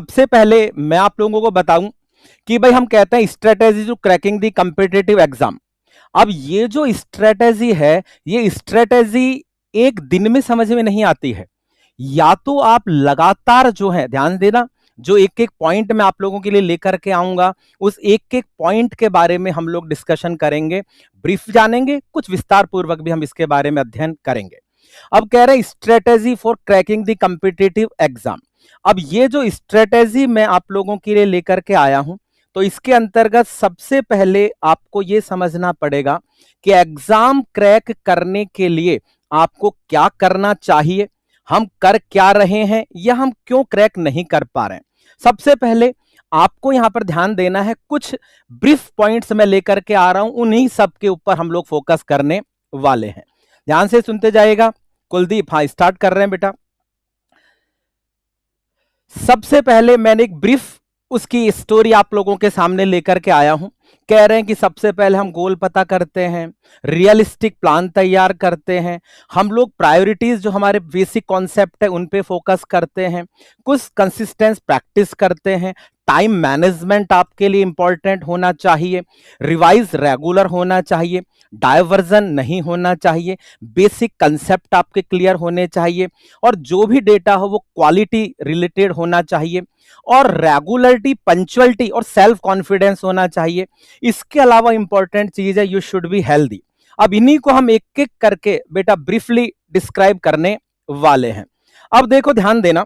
सबसे पहले मैं आप लोगों को बताऊं कि भाई हम कहते हैं strategy to cracking the competitive exam. अब ये जो स्ट्रेटेजी है, ये स्ट्रेटेजी एक दिन में समझ में नहीं आती है। या तो आप लगातार जो है, ध्यान देना, जो एक एक पॉइंट मैं आप लोगों के लिए लेकर के आऊंगा, उस एक एक पॉइंट के बारे में हम लोग डिस्कशन करेंगे, ब्रीफ जानेंगे, कुछ विस्तार पूर्वक भी हम इसके बारे में अध्ययन करेंगे। अब कह रहे हैं strategy for cracking the competitive exam. अब ये जो स्ट्रेटेजी मैं आप लोगों के लिए लेकर के आया हूं, तो इसके अंतर्गत सबसे पहले आपको यह समझना पड़ेगा कि एग्जाम क्रैक करने के लिए आपको क्या करना चाहिए, हम कर क्या रहे हैं, या हम क्यों क्रैक नहीं कर पा रहे हैं। सबसे पहले आपको यहां पर ध्यान देना है, कुछ ब्रीफ पॉइंट्स मैं लेकर के आ रहा हूं, उन्हीं सब के ऊपर हम लोग फोकस करने वाले हैं। ध्यान से सुनते जाइएगा। कुलदीप, हाँ स्टार्ट कर रहे हैं बेटा। सबसे पहले मैंने एक ब्रीफ उसकी स्टोरी आप लोगों के सामने लेकर के आया हूं। कह रहे हैं कि सबसे पहले हम गोल पता करते हैं, रियलिस्टिक प्लान तैयार करते हैं, हम लोग प्रायोरिटीज जो हमारे बेसिक कॉन्सेप्ट है उन पे फोकस करते हैं, कुछ कंसिस्टेंस प्रैक्टिस करते हैं, टाइम मैनेजमेंट आपके लिए इंपॉर्टेंट होना चाहिए, रिवाइज रेगुलर होना चाहिए, डायवर्जन नहीं होना चाहिए, बेसिक कंसेप्ट आपके क्लियर होने चाहिए, और जो भी डेटा हो वो क्वालिटी रिलेटेड होना चाहिए, और रेगुलरिटी, पंक्चुअलिटी और सेल्फ कॉन्फिडेंस होना चाहिए। इसके अलावा इंपॉर्टेंट चीज है यू शुड बी हेल्दी। अब इन्हीं को हम एक एक करके बेटा ब्रीफली डिस्क्राइब करने वाले हैं। अब देखो, ध्यान देना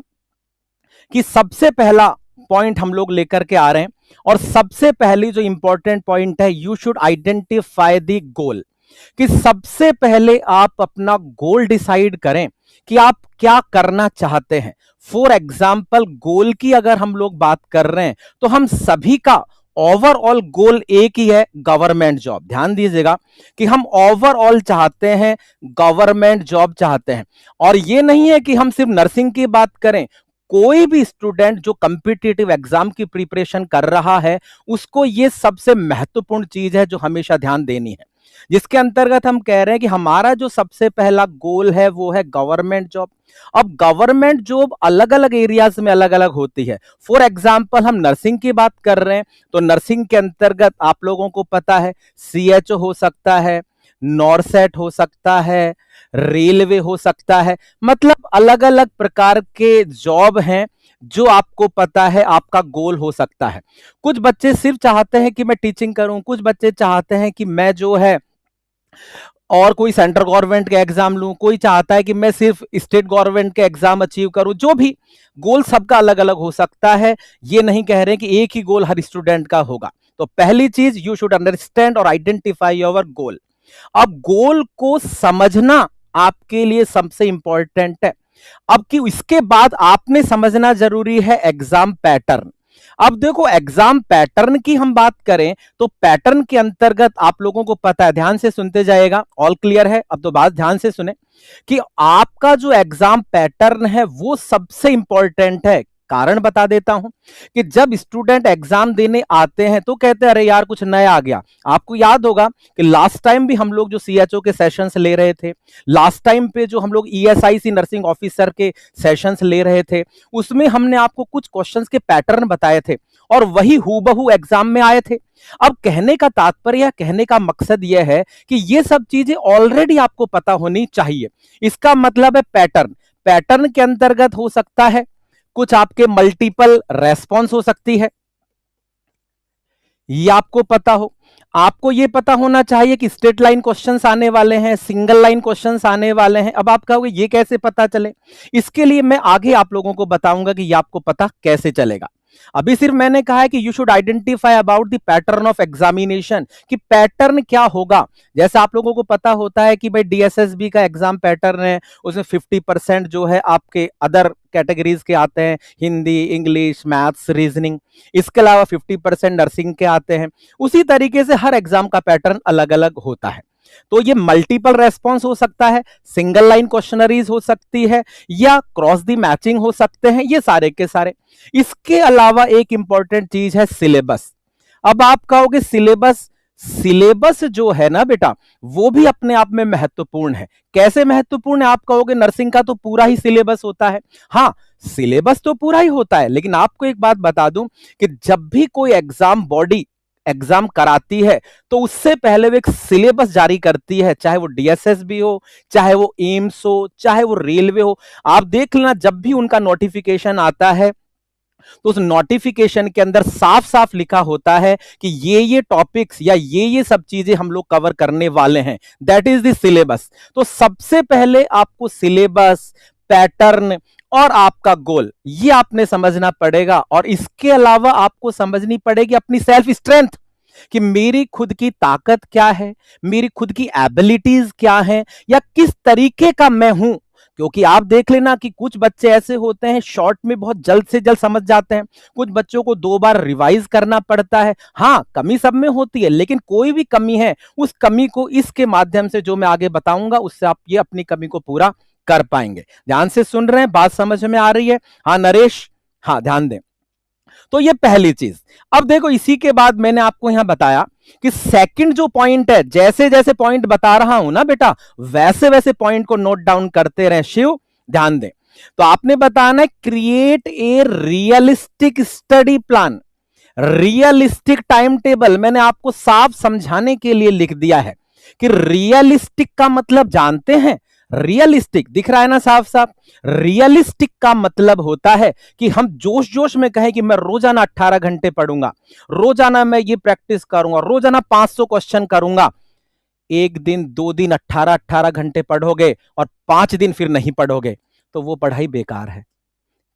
कि सबसे पहला पॉइंट हम लोग लेकर के आ रहे हैं, और सबसे पहली जो इंपॉर्टेंट पॉइंट है, you should identify the goal. कि सबसे पहले आप अपना गोल डिसाइड करें कि आप क्या करना चाहते हैं। फॉर एग्जाम्पल, गोल की अगर हम लोग बात कर रहे हैं तो हम सभी का ओवरऑल गोल एक ही है, गवर्नमेंट जॉब। ध्यान दीजिएगा कि हम ओवरऑल चाहते हैं, गवर्नमेंट जॉब चाहते हैं। और ये नहीं है कि हम सिर्फ नर्सिंग की बात करें, कोई भी स्टूडेंट जो कॉम्पिटिटिव एग्जाम की प्रिपरेशन कर रहा है उसको ये सबसे महत्वपूर्ण चीज है जो हमेशा ध्यान देनी है, जिसके अंतर्गत हम कह रहे हैं कि हमारा जो सबसे पहला गोल है वो है गवर्नमेंट जॉब। अब गवर्नमेंट जॉब अलग अलग एरियाज में अलग अलग होती है। फॉर एग्जांपल, हम नर्सिंग की बात कर रहे हैं तो नर्सिंग के अंतर्गत आप लोगों को पता है सीएचओ हो सकता है, नॉरसेट हो सकता है, रेलवे हो सकता है, मतलब अलग अलग प्रकार के जॉब हैं जो आपको पता है आपका गोल हो सकता है। कुछ बच्चे सिर्फ चाहते हैं कि मैं टीचिंग करूं, कुछ बच्चे चाहते हैं कि मैं जो है और कोई सेंट्रल गवर्नमेंट के एग्जाम लूं, कोई चाहता है कि मैं सिर्फ स्टेट गवर्नमेंट के एग्जाम अचीव करूं। जो भी गोल सबका अलग अलग हो सकता है, ये नहीं कह रहे कि एक ही गोल हर स्टूडेंट का होगा। तो पहली चीज, यू शुड अंडरस्टैंड और आइडेंटिफाई योर गोल। अब गोल को समझना आपके लिए सबसे इंपॉर्टेंट है। अब कि इसके बाद आपने समझना जरूरी है एग्जाम पैटर्न। अब देखो, एग्जाम पैटर्न की हम बात करें तो पैटर्न के अंतर्गत आप लोगों को पता है, ध्यान से सुनते जाएगा, ऑल क्लियर है? अब तो बात ध्यान से सुने कि आपका जो एग्जाम पैटर्न है वो सबसे इंपॉर्टेंट है। कारण बता देता हूं कि जब स्टूडेंट एग्जाम देने आते हैं तो कहते हैं अरे यार कुछ नया आ गया। आपको याद होगा कि लास्ट टाइम भी हम लोग जो सीएचओ के सेशंस ले रहे थे, लास्ट टाइम पे जो हम लोग ईएसआईसी नर्सिंग ऑफिसर के सेशंस ले रहे थे, उसमें हमने आपको कुछ क्वेश्चंस के पैटर्न बताए थे और वही हूबहू एग्जाम में आए थे। अब कहने का तात्पर्य, कहने का मकसद यह है कि ये सब चीजें ऑलरेडी आपको पता होनी चाहिए। इसका मतलब है पैटर्न। पैटर्न के अंतर्गत हो सकता है कुछ आपके मल्टीपल रेस्पॉन्स हो सकती है, ये आपको पता हो। आपको ये पता होना चाहिए कि स्ट्रेट लाइन क्वेश्चंस आने वाले हैं, सिंगल लाइन क्वेश्चंस आने वाले हैं। अब आप कहोगे ये कैसे पता चले? इसके लिए मैं आगे आप लोगों को बताऊंगा कि ये आपको पता कैसे चलेगा। अभी सिर्फ मैंने कहा है कि you should identify about the pattern of examination, कि पैटर्न क्या होगा। जैसे आप लोगों को पता होता है कि भाई डीएसएसबी का एग्जाम पैटर्न है, उसमें 50% जो है आपके अदर कैटेगरीज के आते हैं, हिंदी, इंग्लिश, मैथ्स, रीजनिंग। इसके अलावा 50% नर्सिंग के आते हैं। उसी तरीके से हर एग्जाम का पैटर्न अलग अलग होता है। तो ये मल्टीपल रेस्पॉन्स हो सकता है, सिंगल लाइन क्वेश्चनरीज हो सकती है, या क्रॉस दी मैचिंग हो सकते हैं, ये सारे के सारे। इसके अलावा एक इंपॉर्टेंट चीज है सिलेबस। अब आप कहोगे सिलेबस, सिलेबस जो है ना बेटा वो भी अपने आप में महत्वपूर्ण है। कैसे महत्वपूर्ण है? आप कहोगे नर्सिंग का तो पूरा ही सिलेबस होता है। हाँ, सिलेबस तो पूरा ही होता है, लेकिन आपको एक बात बता दूं कि जब भी कोई एग्जाम बॉडी एग्जाम कराती है तो उससे पहले वो एक सिलेबस जारी करती है, चाहे वो डीएसएस भी हो, चाहे वो एम्स हो, चाहे वो रेलवे हो। आप देख लेना, जब भी उनका नोटिफिकेशन आता है तो उस नोटिफिकेशन के अंदर साफ साफ लिखा होता है कि ये टॉपिक्स या ये सब चीजें हम लोग कवर करने वाले हैं। That is the syllabus. तो सबसे पहले आपको सिलेबस, पैटर्न और आपका गोल ये आपने समझना पड़ेगा, और इसके अलावा आपको समझनी पड़ेगी अपनी सेल्फ स्ट्रेंथ कि मेरी खुद की ताकत क्या है, मेरी खुद की एबिलिटीज क्या है, या किस तरीके का मैं हूं। क्योंकि आप देख लेना कि कुछ बच्चे ऐसे होते हैं शॉर्ट में बहुत जल्द से जल्द समझ जाते हैं, कुछ बच्चों को 2 बार रिवाइज करना पड़ता है। हाँ, कमी सब में होती है, लेकिन कोई भी कमी है उस कमी को इसके माध्यम से जो मैं आगे बताऊंगा उससे आप ये अपनी कमी को पूरा कर पाएंगे। ध्यान से सुन रहे हैं, बात समझ में आ रही है? हाँ नरेश, हाँ ध्यान दें। तो ये पहली चीज। अब देखो, इसी के बाद मैंने आपको यहां बताया कि सेकंड जो पॉइंट है, जैसे जैसे पॉइंट बता रहा हूं ना बेटा, वैसे वैसे पॉइंट को नोट डाउन करते रहे। शिव ध्यान दें। तो आपने बताना है create a realistic study plan, realistic time table. मैंने आपको साफ समझाने के लिए लिख दिया है कि रियलिस्टिक का मतलब जानते हैं? रियलिस्टिक दिख रहा है ना साफ साफ? रियलिस्टिक का मतलब होता है कि हम जोश जोश में कहें कि मैं रोजाना 18 घंटे पढ़ूंगा, रोजाना मैं ये प्रैक्टिस करूंगा, रोजाना 500 क्वेश्चन करूंगा। एक दिन 2 दिन 18 घंटे पढ़ोगे और 5 दिन फिर नहीं पढ़ोगे, तो वो पढ़ाई बेकार है।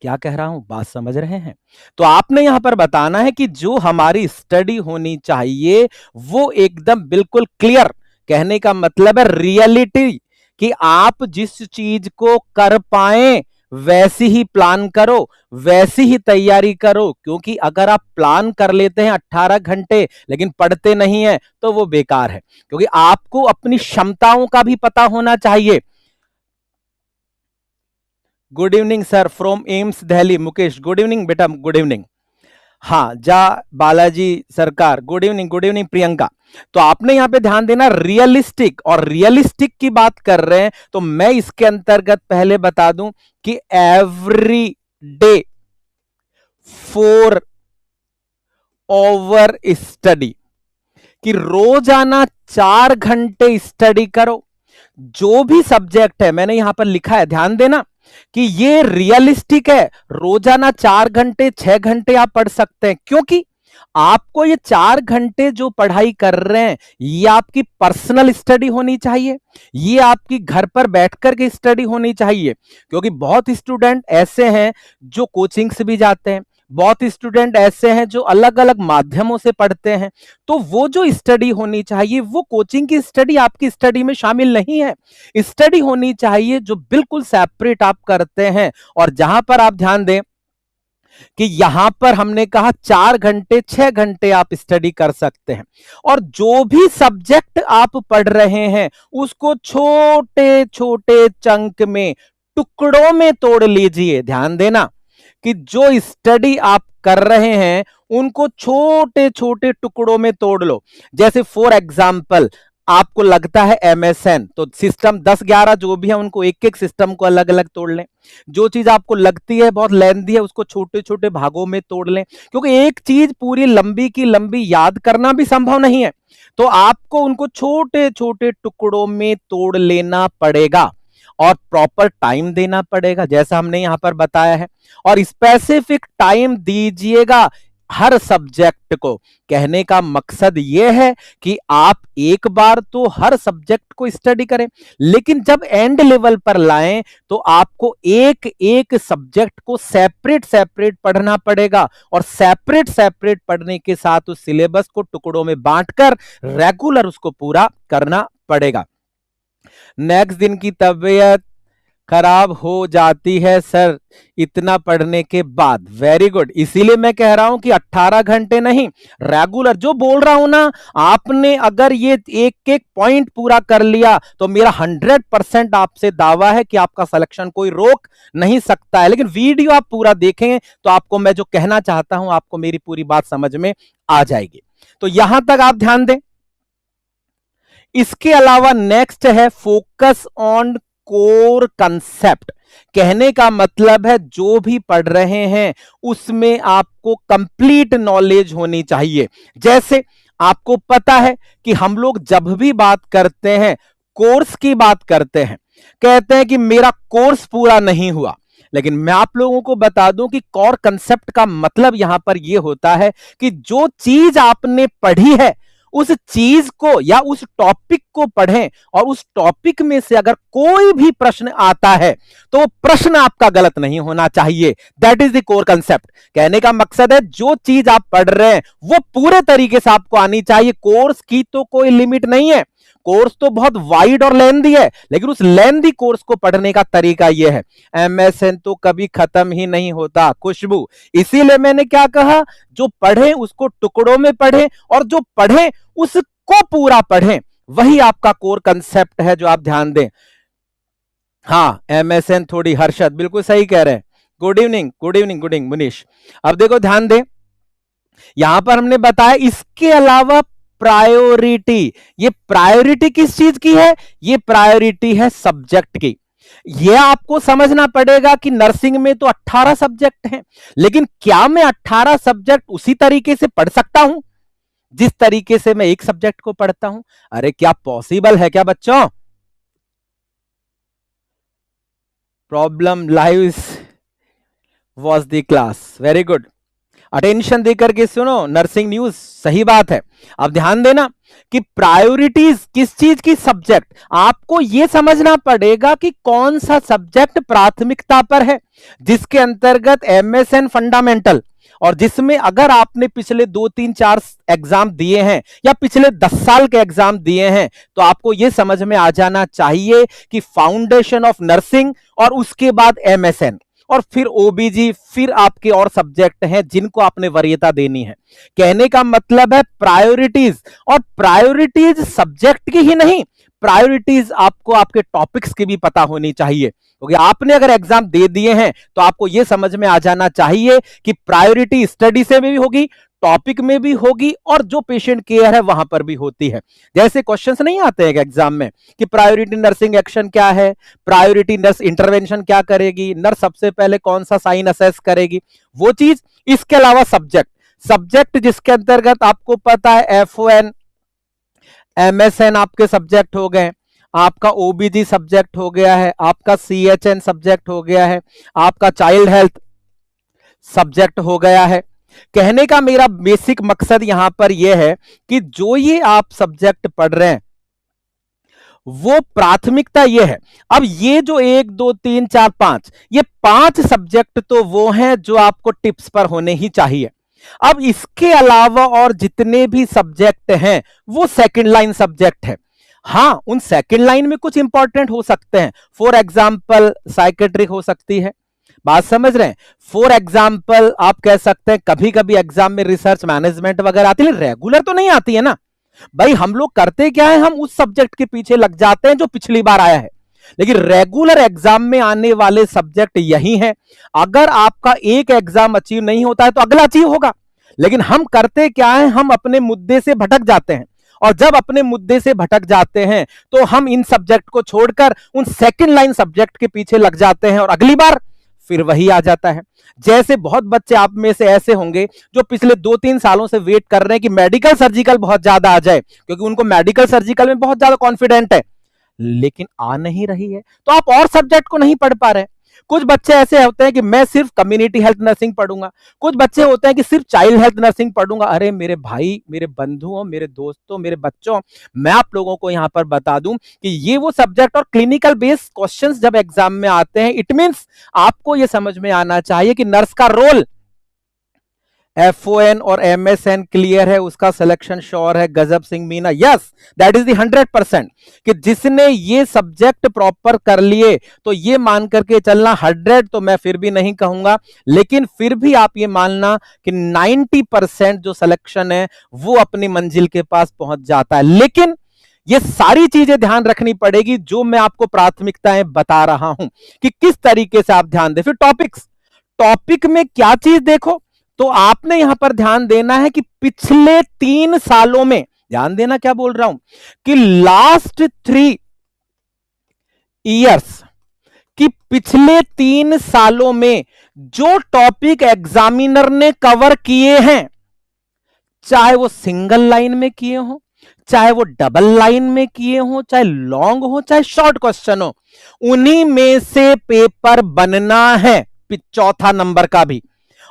क्या कह रहा हूं, बात समझ रहे हैं? तो आपने यहां पर बताना है कि जो हमारी स्टडी होनी चाहिए वो एकदम बिल्कुल क्लियर। कहने का मतलब है रियलिटी, कि आप जिस चीज को कर पाए वैसी ही प्लान करो, वैसी ही तैयारी करो। क्योंकि अगर आप प्लान कर लेते हैं 18 घंटे लेकिन पढ़ते नहीं है तो वो बेकार है। क्योंकि आपको अपनी क्षमताओं का भी पता होना चाहिए। Good evening sir, from AIIMS Delhi. Mukesh good evening बेटा, गुड इवनिंग। हाँ जा बालाजी सरकार good evening, good evening Priyanka. तो आपने यहां पे ध्यान देना, रियलिस्टिक और रियलिस्टिक की बात कर रहे हैं तो मैं इसके अंतर्गत पहले बता दूं कि एवरी डे 4 आवर स्टडी, कि रोजाना 4 घंटे स्टडी करो। जो भी सब्जेक्ट है, मैंने यहां पर लिखा है, ध्यान देना कि ये रियलिस्टिक है। रोजाना 4 घंटे 6 घंटे आप पढ़ सकते हैं, क्योंकि आपको ये 4 घंटे जो पढ़ाई कर रहे हैं ये आपकी पर्सनल स्टडी होनी चाहिए, ये आपकी घर पर बैठकर के स्टडी होनी चाहिए। क्योंकि बहुत स्टूडेंट ऐसे हैं जो कोचिंग से भी जाते हैं, बहुत स्टूडेंट ऐसे हैं जो अलग अलग माध्यमों से पढ़ते हैं। तो वो जो स्टडी होनी चाहिए वो कोचिंग की स्टडी आपकी स्टडी में शामिल नहीं है। स्टडी होनी चाहिए जो बिल्कुल सेपरेट आप करते हैं, और जहां पर आप ध्यान दें कि यहां पर हमने कहा 4 घंटे 6 घंटे आप स्टडी कर सकते हैं। और जो भी सब्जेक्ट आप पढ़ रहे हैं उसको छोटे छोटे चंक में, टुकड़ों में तोड़ लीजिए। ध्यान देना कि जो स्टडी आप कर रहे हैं उनको छोटे छोटे टुकड़ों में तोड़ लो। जैसे फॉर एग्जाम्पल आपको लगता है एमएसएन, तो सिस्टम 10-11 जो भी है उनको एक एक सिस्टम को अलग अलग तोड़ लें। जो चीज आपको लगती है बहुत लेंथी है उसको छोटे छोटे भागों में तोड़ लें, क्योंकि एक चीज पूरी लंबी की लंबी याद करना भी संभव नहीं है। तो आपको उनको छोटे छोटे टुकड़ों में तोड़ लेना पड़ेगा और प्रॉपर टाइम देना पड़ेगा, जैसा हमने यहां पर बताया है। और स्पेसिफिक टाइम दीजिएगा हर सब्जेक्ट को। कहने का मकसद यह है कि आप एक बार तो हर सब्जेक्ट को स्टडी करें, लेकिन जब एंड लेवल पर लाएं तो आपको एक एक सब्जेक्ट को सेपरेट सेपरेट पढ़ना पड़ेगा, और सेपरेट सेपरेट पढ़ने के साथ उस सिलेबस को टुकड़ों में बांटकर रेगुलर उसको पूरा करना पड़ेगा। नेक्स्ट दिन की तबीयत खराब हो जाती है सर इतना पढ़ने के बाद। वेरी गुड, इसीलिए मैं कह रहा हूं कि 18 घंटे नहीं, रेगुलर। जो बोल रहा हूं ना, आपने अगर ये एक एक पॉइंट पूरा कर लिया तो मेरा 100% आपसे दावा है कि आपका सिलेक्शन कोई रोक नहीं सकता है। लेकिन वीडियो आप पूरा देखें तो आपको मैं जो कहना चाहता हूं आपको मेरी पूरी बात समझ में आ जाएगी। तो यहां तक आप ध्यान दें। इसके अलावा नेक्स्ट है फोकस ऑन कोर कंसेप्ट। कहने का मतलब है जो भी पढ़ रहे हैं उसमें आपको कंप्लीट नॉलेज होनी चाहिए। जैसे आपको पता है कि हम लोग जब भी बात करते हैं, कोर्स की बात करते हैं, कहते हैं कि मेरा कोर्स पूरा नहीं हुआ। लेकिन मैं आप लोगों को बता दूं कि कोर कंसेप्ट का मतलब यहां पर यह होता है कि जो चीज आपने पढ़ी है उस चीज को या उस टॉपिक को पढ़ें, और उस टॉपिक में से अगर कोई भी प्रश्न आता है तो वो प्रश्न आपका गलत नहीं होना चाहिए। That is the core concept. कहने का मकसद है जो चीज आप पढ़ रहे हैं वो पूरे तरीके से आपको आनी चाहिए। कोर्स की तो कोई लिमिट नहीं है, कोर्स तो बहुत वाइड और लेंथी है, लेकिन उस लेंथी कोर्स को पढ़ने का तरीका यह है। एमएसएन तो कभी खत्म ही नहीं होता खुशबू। इसीलिए मैंने क्या कहा, जो पढ़े उसको टुकड़ों में पढ़े, और जो पढ़े उसको पूरा पढ़ें। वही आपका कोर कंसेप्ट है जो आप ध्यान दें। हाँ, एमएसएन थोड़ी हर्षद बिल्कुल सही कह रहे हैं। Good evening, good evening, good evening Munish. अब देखो ध्यान दें, यहां पर हमने बताया इसके अलावा प्रायोरिटी। ये प्रायोरिटी किस चीज की है? ये प्रायोरिटी है सब्जेक्ट की। यह आपको समझना पड़ेगा कि नर्सिंग में तो 18 सब्जेक्ट हैं, लेकिन क्या मैं 18 सब्जेक्ट उसी तरीके से पढ़ सकता हूं जिस तरीके से मैं एक सब्जेक्ट को पढ़ता हूं? अरे क्या पॉसिबल है क्या बच्चों? Problem lives was the class. Very good, attention देकर के सुनो, नर्सिंग न्यूज, सही बात है। अब ध्यान देना कि प्रायोरिटीज किस चीज की? सब्जेक्ट। आपको यह समझना पड़ेगा कि कौन सा सब्जेक्ट प्राथमिकता पर है, जिसके अंतर्गत एमएसएन फंडामेंटल, और जिसमें अगर आपने पिछले 2-3-4 एग्जाम दिए हैं या पिछले 10 साल के एग्जाम दिए हैं तो आपको यह समझ में आ जाना चाहिए कि फाउंडेशन ऑफ नर्सिंग और उसके बाद एमएसएन और फिर ओबीजी, फिर आपके और सब्जेक्ट हैं जिनको आपने वरीयता देनी है। कहने का मतलब है प्रायोरिटीज, और प्रायोरिटीज सब्जेक्ट की ही नहीं, प्रायोरिटीज आपको आपके टॉपिक्स की भी पता होनी चाहिए। क्योंकि आपने अगर एग्जाम दे दिए हैं तो आपको यह समझ में आ जाना चाहिए कि प्रायोरिटी स्टडी से भी होगी, टॉपिक में भी होगी, और जो पेशेंट केयर है वहां पर भी होती है। जैसे क्वेश्चंस नहीं आते हैं एग्जाम में कि प्रायोरिटी नर्सिंग एक्शन क्या है, प्रायोरिटी नर्स इंटरवेंशन क्या करेगी, नर्स सबसे पहले कौन सा साइन असेस करेगी, वो चीज। इसके अलावा सब्जेक्ट, सब्जेक्ट जिसके अंतर्गत आपको पता है एफओएन, एमएसएन आपके सब्जेक्ट हो गए, आपका ओबीजी सब्जेक्ट हो गया है, आपका सीएचएन सब्जेक्ट हो गया है, आपका चाइल्ड हेल्थ सब्जेक्ट हो गया है। कहने का मेरा बेसिक मकसद यहां पर यह है कि जो ये आप सब्जेक्ट पढ़ रहे हैं वो प्राथमिकता ये है। अब ये जो 1 2 3 4 5, ये 5 सब्जेक्ट तो वो हैं जो आपको टिप्स पर होने ही चाहिए। अब इसके अलावा और जितने भी सब्जेक्ट हैं वो सेकंड लाइन सब्जेक्ट है। हां, उन सेकंड लाइन में कुछ इंपॉर्टेंट हो सकते हैं। फॉर एग्जाम्पल साइकेट्रिक हो सकती है, बात समझ रहे हैं। फॉर एग्जाम्पल आप कह सकते हैं कभी कभी एग्जाम में रिसर्च मैनेजमेंट वगैरह आती है, रेगुलर तो नहीं आती है ना भाई। हम लोग करते क्या है, हम उस सब्जेक्ट के पीछे लग जाते हैं जो पिछली बार आया है, लेकिन रेगुलर एग्जाम में आने वाले सब्जेक्ट यही हैं। अगर आपका एक एग्जाम अचीव नहीं होता है तो अगला अचीव होगा, लेकिन हम करते क्या है, हम अपने मुद्दे से भटक जाते हैं, और जब अपने मुद्दे से भटक जाते हैं तो हम इन सब्जेक्ट को छोड़कर उन सेकंड लाइन सब्जेक्ट के पीछे लग जाते हैं, और अगली बार फिर वही आ जाता है। जैसे बहुत बच्चे आप में से ऐसे होंगे जो पिछले 2-3 सालों से वेट कर रहे हैं कि मेडिकल सर्जिकल बहुत ज्यादा आ जाए, क्योंकि उनको मेडिकल सर्जिकल में बहुत ज्यादा कॉन्फिडेंट है, लेकिन आ नहीं रही है, तो आप और सब्जेक्ट को नहीं पढ़ पा रहे। कुछ बच्चे ऐसे होते हैं कि मैं सिर्फ कम्युनिटी हेल्थ नर्सिंग पढ़ूंगा, कुछ बच्चे होते हैं कि सिर्फ चाइल्ड हेल्थ नर्सिंग पढ़ूंगा। अरे मेरे भाई, मेरे बंधुओं, मेरे दोस्तों, मेरे बच्चों, मैं आप लोगों को यहां पर बता दूं कि ये वो सब्जेक्ट और क्लिनिकल बेस्ड क्वेश्चंस जब एग्जाम में आते हैं, इट मींस आपको यह समझ में आना चाहिए कि नर्स का रोल एफओएन और एमएसएन क्लियर है, उसका सिलेक्शन श्योर है। गजब Singh Meena, yes that is the 100% कि जिसने ये सब्जेक्ट प्रॉपर कर लिए तो ये मान करके चलना 100 तो मैं फिर भी नहीं कहूंगा, लेकिन फिर भी आप ये मानना कि 90% जो सिलेक्शन है वो अपनी मंजिल के पास पहुंच जाता है। लेकिन ये सारी चीजें ध्यान रखनी पड़ेगी जो मैं आपको प्राथमिकताएं बता रहा हूं कि किस तरीके से आप ध्यान दें। फिर टॉपिक्स, टॉपिक में क्या चीज देखो, तो आपने यहां पर ध्यान देना है कि पिछले 3 सालों में, ध्यान देना क्या बोल रहा हूं, कि लास्ट 3 इयर्स कि पिछले 3 सालों में जो टॉपिक एग्जामिनर ने कवर किए हैं, चाहे वो सिंगल लाइन में किए हो, चाहे वो डबल लाइन में किए हो, चाहे लॉन्ग हो, चाहे शॉर्ट क्वेश्चन हो, उन्हीं में से पेपर बनना है, चौथा नंबर का भी।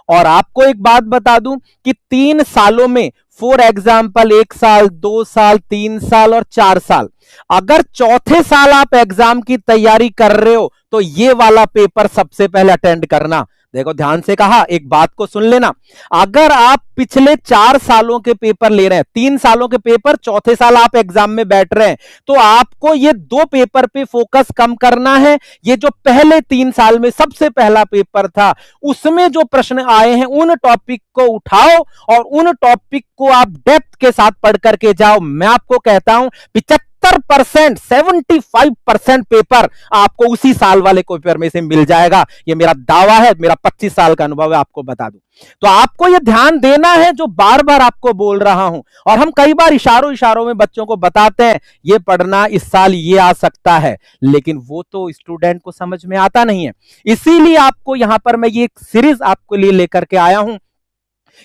और आपको एक बात बता दूं कि 3 सालों में, फॉर एग्जाम्पल 1 साल, 2 साल, 3 साल और 4 साल, अगर चौथे साल आप एग्जाम की तैयारी कर रहे हो तो ये वाला पेपर सबसे पहले अटेंड करना। देखो ध्यान से कहा, एक बात को सुन लेना, अगर आप पिछले 4 सालों के पेपर ले रहे हैं, 3 सालों के पेपर, चौथे साल आप एग्जाम में बैठ रहे हैं, तो आपको ये 2 पेपर पे फोकस कम करना है। ये जो पहले 3 साल में सबसे पहला पेपर था, उसमें जो प्रश्न आए हैं उन टॉपिक को उठाओ और उन टॉपिक को आप डेप्थ के साथ पढ़ करके जाओ। मैं आपको कहता हूं 75%, 75% पेपर आपको उसी साल वाले पेपर में से मिल जाएगा। ये मेरा दावा है, मेरा 25 साल का अनुभव है, आपको बता दूं। तो आपको ये ध्यान देना है जो बार बार आपको बोल रहा हूं, और हम कई बार इशारों में बच्चों को बताते हैं ये पढ़ना, इस साल ये आ सकता है, लेकिन वो तो स्टूडेंट को समझ में आता नहीं है। इसीलिए आपको यहां पर मैं ये एक सीरीज आपके लिए लेकर के आया हूं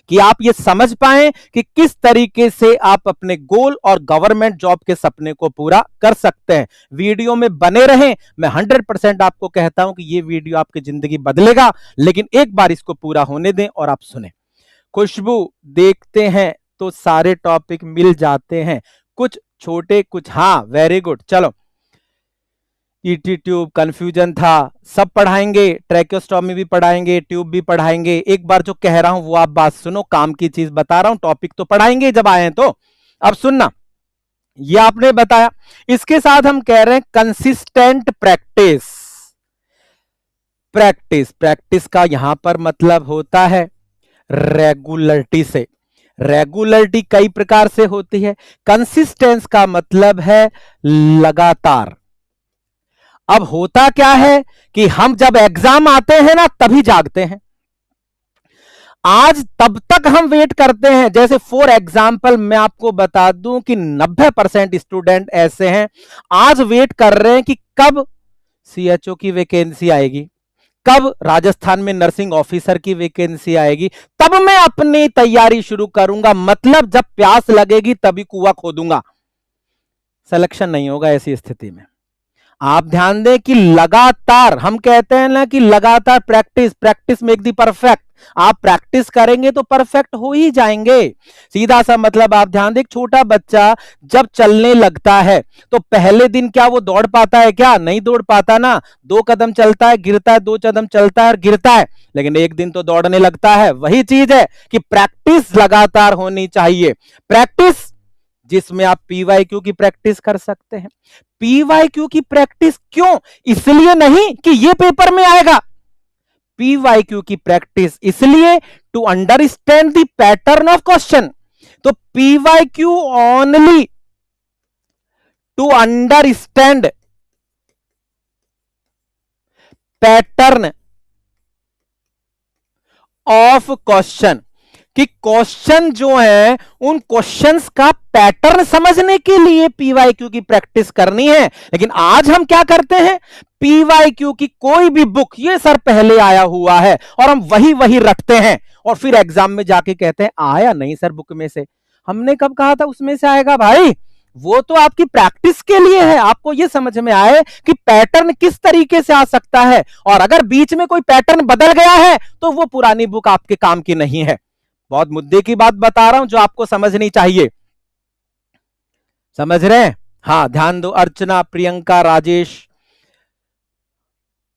कि आप ये समझ पाएं कि किस तरीके से आप अपने गोल और गवर्नमेंट जॉब के सपने को पूरा कर सकते हैं। वीडियो में बने रहें, मैं 100% आपको कहता हूं कि ये वीडियो आपकी जिंदगी बदलेगा, लेकिन एक बार इसको पूरा होने दें और आप सुने। खुशबू, देखते हैं तो सारे टॉपिक मिल जाते हैं, कुछ छोटे कुछ, हाँ वेरी गुड। चलो, ईटी ट्यूब कंफ्यूजन था, सब पढ़ाएंगे, ट्रैकियोस्टोमी भी पढ़ाएंगे, ट्यूब भी पढ़ाएंगे। एक बार जो कह रहा हूं वो आप बात सुनो, काम की चीज बता रहा हूं, टॉपिक तो पढ़ाएंगे जब आए हैं तो। अब सुनना, ये आपने बताया, इसके साथ हम कह रहे हैं कंसिस्टेंट प्रैक्टिस। प्रैक्टिस का यहां पर मतलब होता है रेगुलरिटी से। रेगुलरिटी कई प्रकार से होती है, कंसिस्टेंस का मतलब है लगातार। अब होता क्या है कि हम जब एग्जाम आते हैं ना तभी जागते हैं, आज तब तक हम वेट करते हैं। जैसे फॉर एग्जाम्पल मैं आपको बता दूं कि 90% स्टूडेंट ऐसे हैं आज वेट कर रहे हैं कि कब सीएचओ की वैकेंसी आएगी, कब राजस्थान में नर्सिंग ऑफिसर की वैकेंसी आएगी, तब मैं अपनी तैयारी शुरू करूंगा। मतलब जब प्यास लगेगी तभी कुआं खोदूंगा। सिलेक्शन नहीं होगा ऐसी स्थिति में। आप ध्यान दें कि लगातार, हम कहते हैं ना कि लगातार प्रैक्टिस मेक दी परफेक्ट। आप प्रैक्टिस करेंगे तो परफेक्ट हो ही जाएंगे, सीधा सा मतलब। आप ध्यान दें, छोटा बच्चा जब चलने लगता है तो पहले दिन क्या वो दौड़ पाता है? क्या नहीं दौड़ पाता ना, 2 कदम चलता है गिरता है, 2 कदम चलता है और गिरता है, लेकिन एक दिन तो दौड़ने लगता है। वही चीज है कि प्रैक्टिस लगातार होनी चाहिए। प्रैक्टिस जिसमें आप पीवाईक्यू की प्रैक्टिस कर सकते हैं। पीवाईक्यू की प्रैक्टिस क्यों? इसलिए नहीं कि ये पेपर में आएगा। पीवाईक्यू की प्रैक्टिस इसलिए to understand the pattern of question. तो PYQ only to understand pattern of question, कि क्वेश्चन जो है उन क्वेश्चंस का पैटर्न समझने के लिए पीवाईक्यू की प्रैक्टिस करनी है। लेकिन आज हम क्या करते हैं, पीवाईक्यू की कोई भी बुक, ये सर पहले आया हुआ है, और हम वही रटते हैं और फिर एग्जाम में जाके कहते हैं आया नहीं सर बुक में से। हमने कब कहा था उसमें से आएगा भाई? वो तो आपकी प्रैक्टिस के लिए है, आपको ये समझ में आए कि पैटर्न किस तरीके से आ सकता है। और अगर बीच में कोई पैटर्न बदल गया है तो वो पुरानी बुक आपके काम की नहीं है। बहुत मुद्दे की बात बता रहा हूं जो आपको समझनी चाहिए, समझ रहे हैं? हाँ ध्यान दो, अर्चना, प्रियंका, राजेश।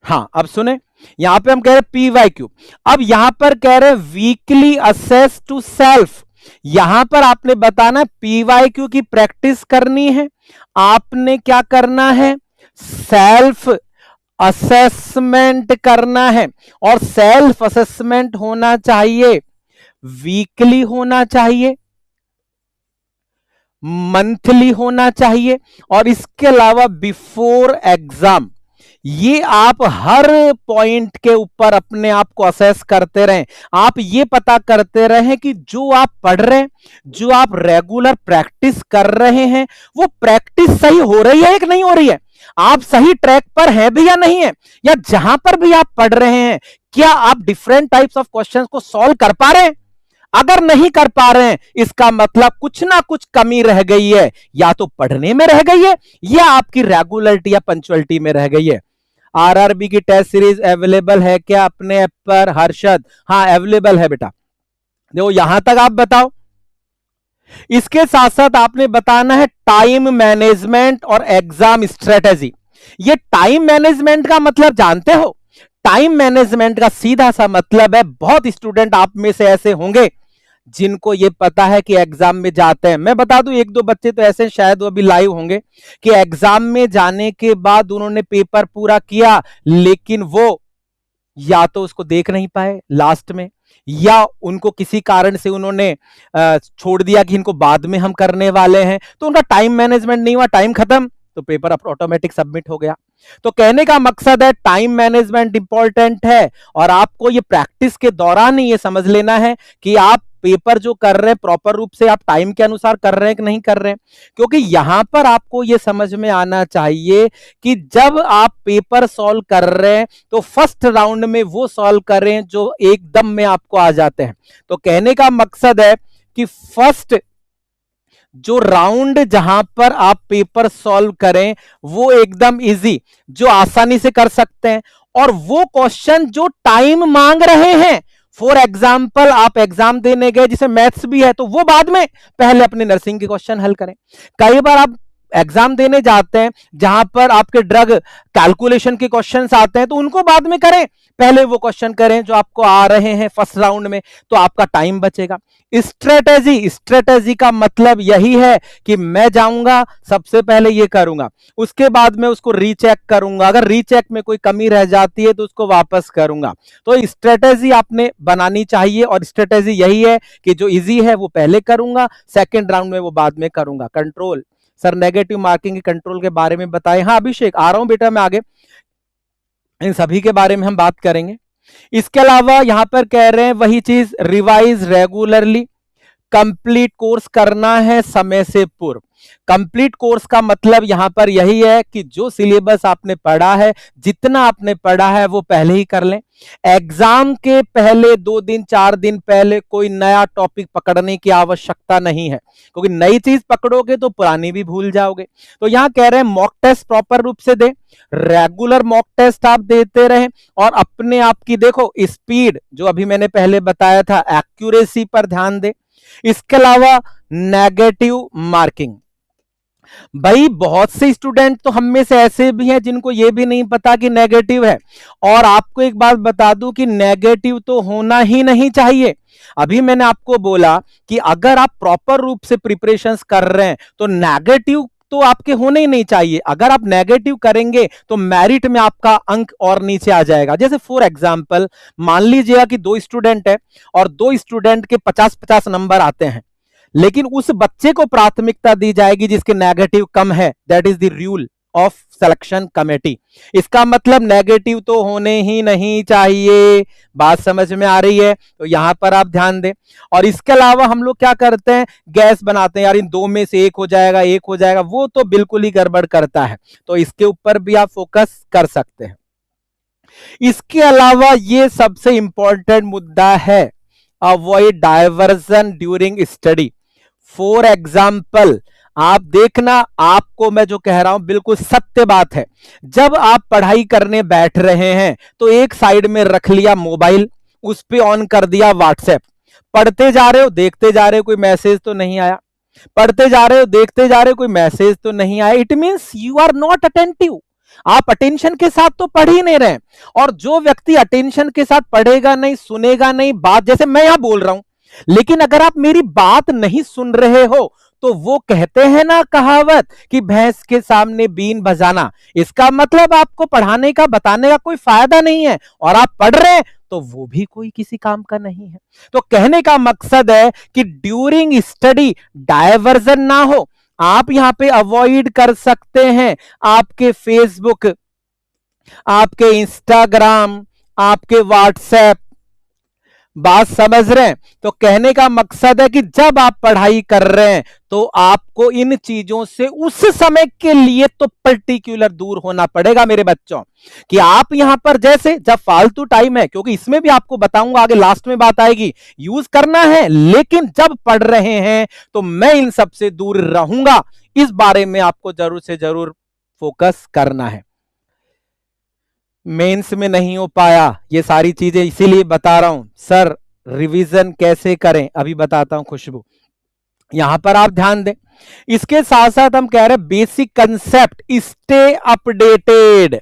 हाँ अब सुने, यहां पे हम कह रहे हैं पीवाईक्यू। अब यहां पर कह रहे हैं वीकली असेस टू सेल्फ। यहां पर आपने बताना पीवाईक्यू की प्रैक्टिस करनी है, आपने क्या करना है, सेल्फ असेसमेंट करना है। और सेल्फ असेसमेंट होना चाहिए, वीकली होना चाहिए, मंथली होना चाहिए, और इसके अलावा बिफोर एग्जाम। ये आप हर पॉइंट के ऊपर अपने आप को असेस करते रहें। आप ये पता करते रहें कि जो आप पढ़ रहे हैं, जो आप रेगुलर प्रैक्टिस कर रहे हैं, वो प्रैक्टिस सही हो रही है कि नहीं हो रही है। आप सही ट्रैक पर हैं भी या नहीं है, या जहां पर भी आप पढ़ रहे हैं क्या आप डिफरेंट टाइप्स ऑफ क्वेश्चंस को सॉल्व कर पा रहे हैं। अगर नहीं कर पा रहे हैं इसका मतलब कुछ ना कुछ कमी रह गई है, या तो पढ़ने में रह गई है या आपकी रेगुलरिटी या पंक्चुअलिटी में रह गई है। आरआरबी की टेस्ट सीरीज अवेलेबल है क्या अपने ऐप पर हर्षद? हाँ अवेलेबल है बेटा। देखो यहां तक आप बताओ। इसके साथ साथ आपने बताना है टाइम मैनेजमेंट और एग्जाम स्ट्रेटेजी। ये टाइम मैनेजमेंट का मतलब जानते हो? टाइम मैनेजमेंट का सीधा सा मतलब है, बहुत स्टूडेंट आप में से ऐसे होंगे जिनको ये पता है कि एग्जाम में जाते हैं, मैं बता दूं एक दो बच्चे तो ऐसे शायद वो अभी लाइव होंगे कि एग्जाम में जाने के बाद उन्होंने पेपर पूरा किया लेकिन वो या तो उसको देख नहीं पाए लास्ट में, या उनको किसी कारण से उन्होंने छोड़ दिया कि इनको बाद में हम करने वाले हैं, तो उनका टाइम मैनेजमेंट नहीं हुआ, टाइम खत्म, तो पेपर ऑटोमेटिक सबमिट हो गया। तो कहने का मकसद है टाइम मैनेजमेंट इंपॉर्टेंट है, और आपको ये प्रैक्टिस के दौरान ही ये समझ लेना है कि आप पेपर जो कर रहे हैं प्रॉपर रूप से आप टाइम के अनुसार कर रहे हैं कि नहीं कर रहे हैं। क्योंकि यहां पर आपको ये समझ में आना चाहिए कि जब आप पेपर सॉल्व कर रहे हैं तो फर्स्ट राउंड में वो सॉल्व करें जो एकदम में आपको आ जाते हैं। तो कहने का मकसद है कि फर्स्ट जो राउंड जहां पर आप पेपर सॉल्व करें वो एकदम इजी, जो आसानी से कर सकते हैं, और वो क्वेश्चन जो टाइम मांग रहे हैं। फॉर एग्जाम्पल आप एग्जाम देने गए जिसे मैथ्स भी है तो वो बाद में, पहले अपने नर्सिंग के क्वेश्चन हल करें। कई बार आप एग्जाम देने जाते हैं जहां पर आपके ड्रग कैलकुलेशन के क्वेश्चंस आते हैं तो उनको बाद में करें, पहले वो क्वेश्चन करें जो आपको आ रहे हैं फर्स्ट राउंड में, तो आपका टाइम बचेगा। स्ट्रेटेजी का मतलब यही है कि मैं जाऊंगा सबसे पहले ये करूंगा, उसके बाद में उसको रीचेक करूंगा, अगर रीचेक में कोई कमी रह जाती है तो उसको वापस करूंगा। तो स्ट्रेटेजी आपने बनानी चाहिए, और स्ट्रेटेजी यही है कि जो इजी है वो पहले करूंगा, सेकेंड राउंड में वो बाद में करूंगा। कंट्रोल, सर नेगेटिव मार्किंग के कंट्रोल के बारे में बताएं। हाँ अभिषेक आ रहा हूं बेटा मैं आगे, इन सभी के बारे में हम बात करेंगे। इसके अलावा यहां पर कह रहे हैं वही चीज, रिवाइज रेगुलरली, कंप्लीट कोर्स करना है समय से पूर्व। कंप्लीट कोर्स का मतलब यहां पर यही है कि जो सिलेबस आपने पढ़ा है, जितना आपने पढ़ा है वो पहले ही कर लें। एग्जाम के पहले 2 दिन 4 दिन पहले कोई नया टॉपिक पकड़ने की आवश्यकता नहीं है, क्योंकि नई चीज पकड़ोगे तो पुरानी भी भूल जाओगे। तो यहां कह रहे हैं मॉक टेस्ट प्रॉपर रूप से दें, रेगुलर मॉक टेस्ट आप देते रहें, और अपने आप की देखो स्पीड जो अभी मैंने पहले बताया था, एक्यूरेसी पर ध्यान दें। इसके अलावा नेगेटिव मार्किंग, भाई बहुत से स्टूडेंट तो हम में से ऐसे भी हैं जिनको ये भी नहीं पता कि नेगेटिव है, और आपको एक बात बता दूं कि नेगेटिव तो होना ही नहीं चाहिए। अभी मैंने आपको बोला कि अगर आप प्रॉपर रूप से प्रिपरेशंस कर रहे हैं तो नेगेटिव तो आपके होने ही नहीं चाहिए। अगर आप नेगेटिव करेंगे तो मेरिट में आपका अंक और नीचे आ जाएगा। जैसे फॉर एग्जांपल मान लीजिएगा कि 2 स्टूडेंट है और 2 स्टूडेंट के 50-50 नंबर आते हैं, लेकिन उस बच्चे को प्राथमिकता दी जाएगी जिसके नेगेटिव कम है। That is the rule of selection committee. इसका मतलब नेगेटिव तो होने ही नहीं चाहिए। बात समझ में आ रही है? तो यहां पर आप ध्यान दें। और इसके अलावा हम लोग क्या करते हैं, गैस बनाते हैं, यार इन 2 में से एक हो जाएगा, एक हो जाएगा, वो तो बिल्कुल ही गड़बड़ करता है। तो इसके ऊपर भी आप फोकस कर सकते हैं। इसके अलावा ये सबसे इंपॉर्टेंट मुद्दा है, avoid diversion during study. For example आप देखना, आपको मैं जो कह रहा हूं बिल्कुल सत्य बात है। जब आप पढ़ाई करने बैठ रहे हैं तो एक साइड में रख लिया मोबाइल, उस पे ऑन कर दिया व्हाट्सएप, पढ़ते जा रहे हो देखते जा रहे हो कोई मैसेज तो नहीं आया, पढ़ते जा रहे हो देखते जा रहे हो कोई मैसेज तो नहीं आया, it means you are not attentive. आप अटेंशन के साथ तो पढ़ ही नहीं रहे। और जो व्यक्ति अटेंशन के साथ पढ़ेगा नहीं, सुनेगा नहीं बात, जैसे मैं यहां बोल रहा हूं, लेकिन अगर आप मेरी बात नहीं सुन रहे हो तो वो कहते हैं ना कहावत कि भैंस के सामने बीन बजाना, इसका मतलब आपको पढ़ाने का बताने का कोई फायदा नहीं है, और आप पढ़ रहे हैं तो वो भी कोई किसी काम का नहीं है। तो कहने का मकसद है कि ड्यूरिंग स्टडी डायवर्जन ना हो। आप यहां पे अवॉइड कर सकते हैं आपके फेसबुक, आपके इंस्टाग्राम, आपके व्हाट्सएप, बात समझ रहे हैं? तो कहने का मकसद है कि जब आप पढ़ाई कर रहे हैं तो आपको इन चीजों से उस समय के लिए तो पर्टिकुलर दूर होना पड़ेगा मेरे बच्चों। कि आप यहां पर जैसे जब फालतू टाइम है, क्योंकि इसमें भी आपको बताऊंगा आगे लास्ट में बात आएगी, यूज करना है, लेकिन जब पढ़ रहे हैं तो मैं इन सब से दूर रहूंगा, इस बारे में आपको जरूर से जरूर फोकस करना है। मेंस में नहीं हो पाया ये सारी चीजें, इसीलिए बता रहा हूं सर रिवीजन कैसे करें, अभी बताता हूं खुशबू। यहां पर आप ध्यान दें, इसके साथ साथ हम कह रहे हैं basic concept, stay updated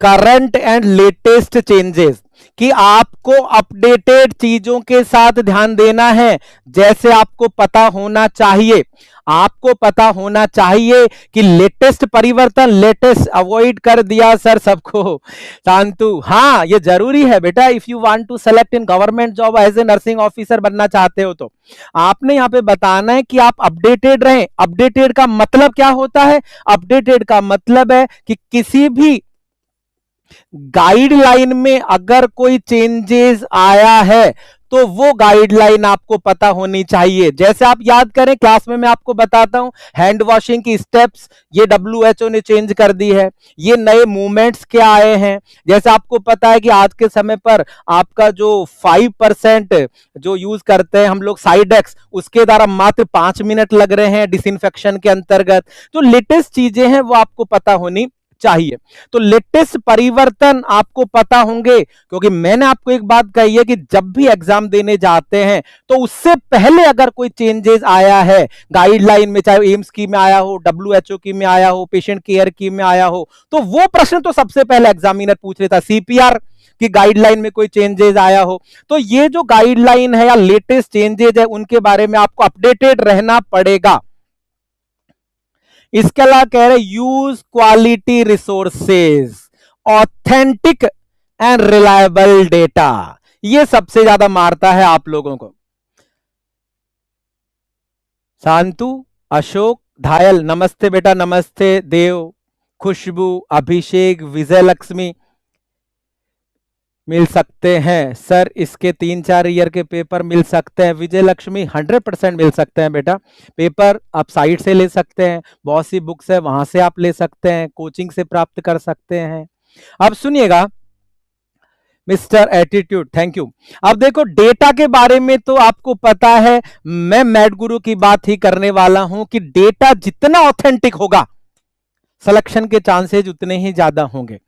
current and latest changes, कि आपको अपडेटेड चीजों के साथ ध्यान देना है। जैसे आपको पता होना चाहिए, आपको पता होना चाहिए कि लेटेस्ट परिवर्तन, लेटेस्ट अवॉइड कर दिया सर सबको शांतु। हाँ ये जरूरी है बेटा, if you want to select in government job as a nursing officer बनना चाहते हो तो आपने यहां पे बताना है कि आप अपडेटेड रहें। अपडेटेड का मतलब क्या होता है? अपडेटेड का मतलब है कि किसी भी गाइडलाइन में अगर कोई चेंजेस आया है तो वो गाइडलाइन आपको पता होनी चाहिए। जैसे आप याद करें, क्लास में मैं आपको बताता हूं हैंड वॉशिंग की स्टेप्स, ये WHO ने चेंज कर दी है, ये नए मूवमेंट्स क्या आए हैं। जैसे आपको पता है कि आज के समय पर आपका जो 5% जो यूज करते हैं हम लोग साइडेक्स, उसके द्वारा मात्र 5 मिनट लग रहे हैं डिसइंफेक्शन के अंतर्गत। तो लेटेस्ट चीजें हैं वो आपको पता होनी चाहिए। तो लेटेस्ट परिवर्तन आपको पता होंगे, क्योंकि मैंने आपको एक बात कही है कि जब भी एग्जाम देने जाते हैं तो उससे पहले अगर कोई चेंजेस आया है गाइडलाइन में, चाहे एम्स की में आया हो, WHO की में आया हो, पेशेंट केयर की में आया हो, तो वो प्रश्न तो सबसे पहले एग्जामिनर पूछ लेता। CPR की गाइडलाइन में कोई चेंजेस आया हो, तो ये जो गाइडलाइन है या लेटेस्ट चेंजेस है उनके बारे में आपको अपडेटेड रहना पड़ेगा। इसके अलावा कह रहे use quality resources, authentic and reliable data, ये सबसे ज्यादा मारता है आप लोगों को। शांतु, अशोक, धायल, नमस्ते बेटा, नमस्ते। देव, खुशबू, अभिषेक, विजय लक्ष्मी मिल सकते हैं सर, इसके 3-4 ईयर के पेपर मिल सकते हैं। विजय लक्ष्मी 100% मिल सकते हैं बेटा। पेपर आप साइट से ले सकते हैं, बहुत सी बुक्स है वहां से आप ले सकते हैं, कोचिंग से प्राप्त कर सकते हैं। अब सुनिएगा मिस्टर एटीट्यूड, थैंक यू। अब देखो डेटा के बारे में तो आपको पता है, मैं मैड गुरु की बात ही करने वाला हूं कि डेटा जितना ऑथेंटिक होगा सिलेक्शन के चांसेस उतने ही ज्यादा होंगे।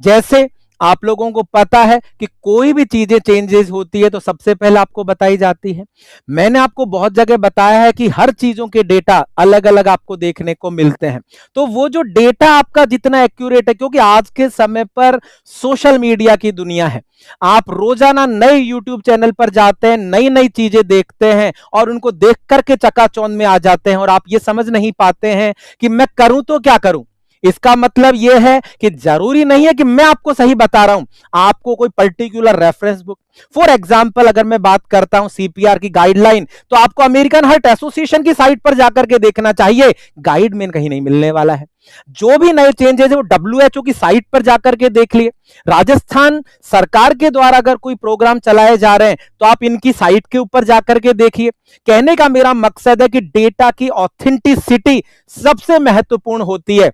जैसे आप लोगों को पता है कि कोई भी चीजें चेंजेस होती है तो सबसे पहले आपको बताई जाती है। मैंने आपको बहुत जगह बताया है कि हर चीजों के डेटा अलग अलग आपको देखने को मिलते हैं। तो वो जो डेटा आपका जितना एक्यूरेट है, क्योंकि आज के समय पर सोशल मीडिया की दुनिया है, आप रोजाना नए यूट्यूब चैनल पर जाते हैं, नई नई चीजें देखते हैं और उनको देख करके चकाचौंध में आ जाते हैं और आप ये समझ नहीं पाते हैं कि मैं करूं तो क्या करूं। इसका मतलब यह है कि जरूरी नहीं है कि मैं आपको सही बता रहा हूं, आपको कोई particular reference book, for example अगर मैं बात करता हूं CPR की गाइडलाइन, तो आपको अमेरिकन हार्ट एसोसिएशन की साइट पर जाकर के देखना चाहिए, गाइड में कहीं नहीं मिलने वाला है। जो भी नए चेंजेस है वो WHO की साइट पर जाकर के देख लिए। राजस्थान सरकार के द्वारा अगर कोई प्रोग्राम चलाए जा रहे हैं तो आप इनकी साइट के ऊपर जाकर के देखिए। कहने का मेरा मकसद है कि डेटा की ऑथेंटिसिटी सबसे महत्वपूर्ण होती है।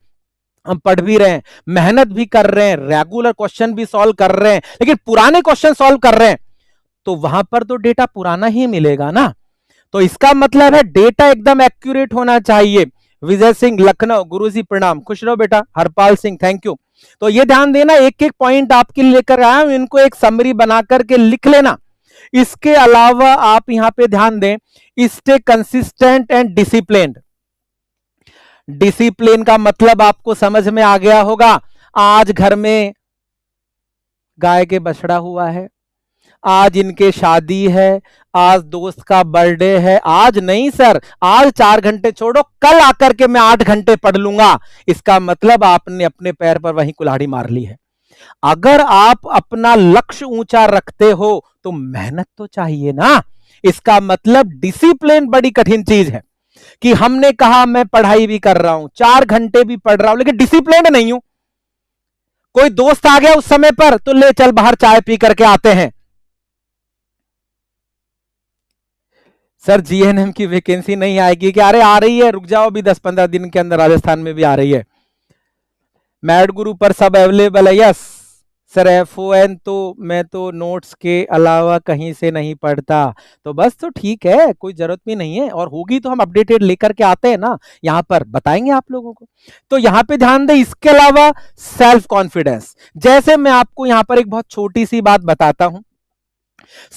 हम पढ़ भी रहे हैं, मेहनत भी कर रहे हैं, रेगुलर क्वेश्चन भी सॉल्व कर रहे हैं, लेकिन पुराने क्वेश्चन सॉल्व कर रहे हैं तो वहां पर तो डेटा पुराना ही मिलेगा ना। तो इसका मतलब है डेटा एकदम एक्यूरेट होना चाहिए। विजय सिंह, लखनऊ, गुरुजी प्रणाम, खुश रहो बेटा। Harpal Singh, thank you. तो ये ध्यान देना, एक एक पॉइंट आपके लिए लेकर आया हूं, इनको एक समरी बना करके लिख लेना। इसके अलावा आप यहां पे ध्यान दें, stay consistent and disciplined. Discipline का मतलब आपको समझ में आ गया होगा। आज घर में गाय के बछड़ा हुआ है, आज इनके शादी है, आज दोस्त का बर्थडे है, आज नहीं सर, आज 4 घंटे छोड़ो, कल आकर के मैं 8 घंटे पढ़ लूंगा। इसका मतलब आपने अपने पैर पर वहीं कुल्हाड़ी मार ली है। अगर आप अपना लक्ष्य ऊंचा रखते हो तो मेहनत तो चाहिए ना। इसका मतलब डिसिप्लिन बड़ी कठिन चीज है कि हमने कहा मैं पढ़ाई भी कर रहा हूं, 4 घंटे भी पढ़ रहा हूं, लेकिन डिसिप्लिन नहीं हूं। कोई दोस्त आ गया उस समय पर तो ले चल बाहर चाय पी करके आते हैं, सर जीएनएम की वैकेंसी नहीं आएगी क्या? अरे आ रही है, रुक जाओ, अभी 10-15 दिन के अंदर राजस्थान में भी आ रही है। मैड गुरु पर सब अवेलेबल है। यस सर, एफओएन तो मैं तो नोट्स के अलावा कहीं से नहीं पढ़ता, तो बस तो ठीक है, कोई जरूरत भी नहीं है, और होगी तो हम अपडेटेड लेकर के आते हैं ना, यहाँ पर बताएंगे आप लोगों को। तो यहाँ पे ध्यान दें। इसके अलावा सेल्फ कॉन्फिडेंस, जैसे मैं आपको यहाँ पर एक बहुत छोटी सी बात बताता हूं,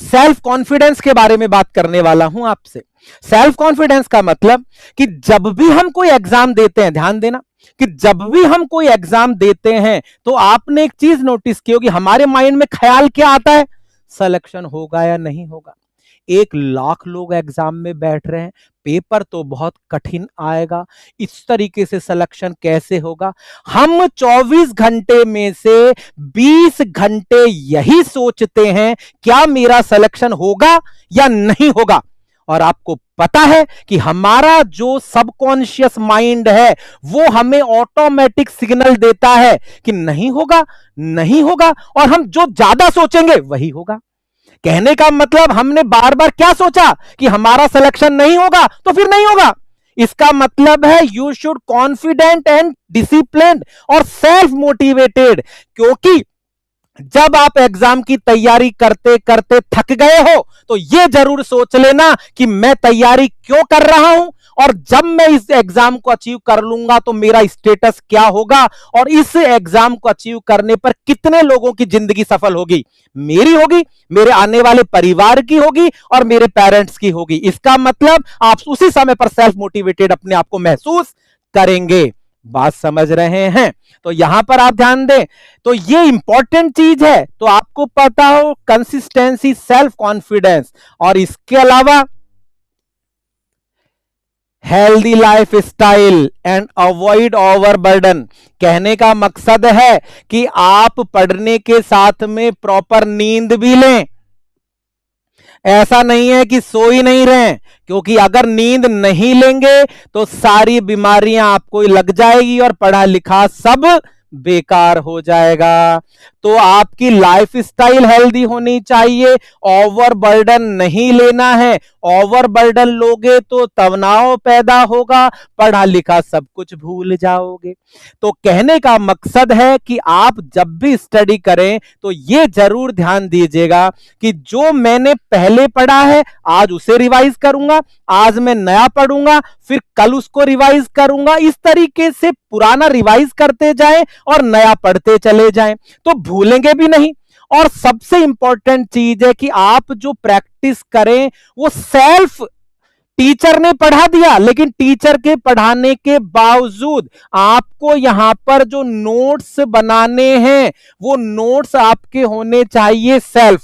सेल्फ कॉन्फिडेंस के बारे में बात करने वाला हूं आपसे। सेल्फ कॉन्फिडेंस का मतलब कि जब भी हम कोई एग्जाम देते हैं, ध्यान देना कि जब भी हम कोई एग्जाम देते हैं तो आपने एक चीज नोटिस की होगी, हमारे माइंड में ख्याल क्या आता है? सिलेक्शन होगा या नहीं होगा। 1 लाख लोग एग्जाम में बैठ रहे हैं, पेपर तो बहुत कठिन आएगा, इस तरीके से सिलेक्शन कैसे होगा? हम 24 घंटे में से 20 घंटे यही सोचते हैं क्या मेरा सिलेक्शन होगा या नहीं होगा। और आपको पता है कि हमारा जो सबकॉन्शियस माइंड है वो हमें ऑटोमेटिक सिग्नल देता है कि नहीं होगा, नहीं होगा, और हम जो ज्यादा सोचेंगे वही होगा। कहने का मतलब हमने बार बार क्या सोचा कि हमारा सिलेक्शन नहीं होगा, तो फिर नहीं होगा। इसका मतलब है you should confident and disciplined और सेल्फ मोटिवेटेड, क्योंकि जब आप एग्जाम की तैयारी करते करते थक गए हो तो यह जरूर सोच लेना कि मैं तैयारी क्यों कर रहा हूं, और जब मैं इस एग्जाम को अचीव कर लूंगा तो मेरा स्टेटस क्या होगा, और इस एग्जाम को अचीव करने पर कितने लोगों की जिंदगी सफल होगी। मेरी होगी, मेरे आने वाले परिवार की होगी, और मेरे पेरेंट्स की होगी। इसका मतलब आप उसी समय पर सेल्फ मोटिवेटेड अपने आप को महसूस करेंगे। बात समझ रहे हैं? तो यहां पर आप ध्यान दें, तो ये इंपॉर्टेंट चीज है, तो आपको पता हो कंसिस्टेंसी, सेल्फ कॉन्फिडेंस, और इसके अलावा healthy life style and avoid overburden. कहने का मकसद है कि आप पढ़ने के साथ में प्रॉपर नींद भी लें। ऐसा नहीं है कि सो ही नहीं रहे, क्योंकि अगर नींद नहीं लेंगे तो सारी बीमारियां आपको लग जाएगी और पढ़ा लिखा सब बेकार हो जाएगा। तो आपकी लाइफ स्टाइल हेल्दी होनी चाहिए, ओवरबर्डन नहीं लेना है। ओवरबर्डन लोगे तो तनाव पैदा होगा, पढ़ा लिखा सब कुछ भूल जाओगे। तो कहने का मकसद है कि आप जब भी स्टडी करें तो यह जरूर ध्यान दीजिएगा कि जो मैंने पहले पढ़ा है आज उसे रिवाइज करूंगा, आज मैं नया पढ़ूंगा, फिर कल उसको रिवाइज करूंगा। इस तरीके से पुराना रिवाइज करते जाएं और नया पढ़ते चले जाएं, तो भूलेंगे भी नहीं। और सबसे इंपॉर्टेंट चीज है कि आप जो प्रैक्टिस करें वो सेल्फ, टीचर ने पढ़ा दिया लेकिन टीचर के पढ़ाने के बावजूद आपको यहां पर जो नोट्स बनाने हैं वो नोट्स आपके होने चाहिए सेल्फ।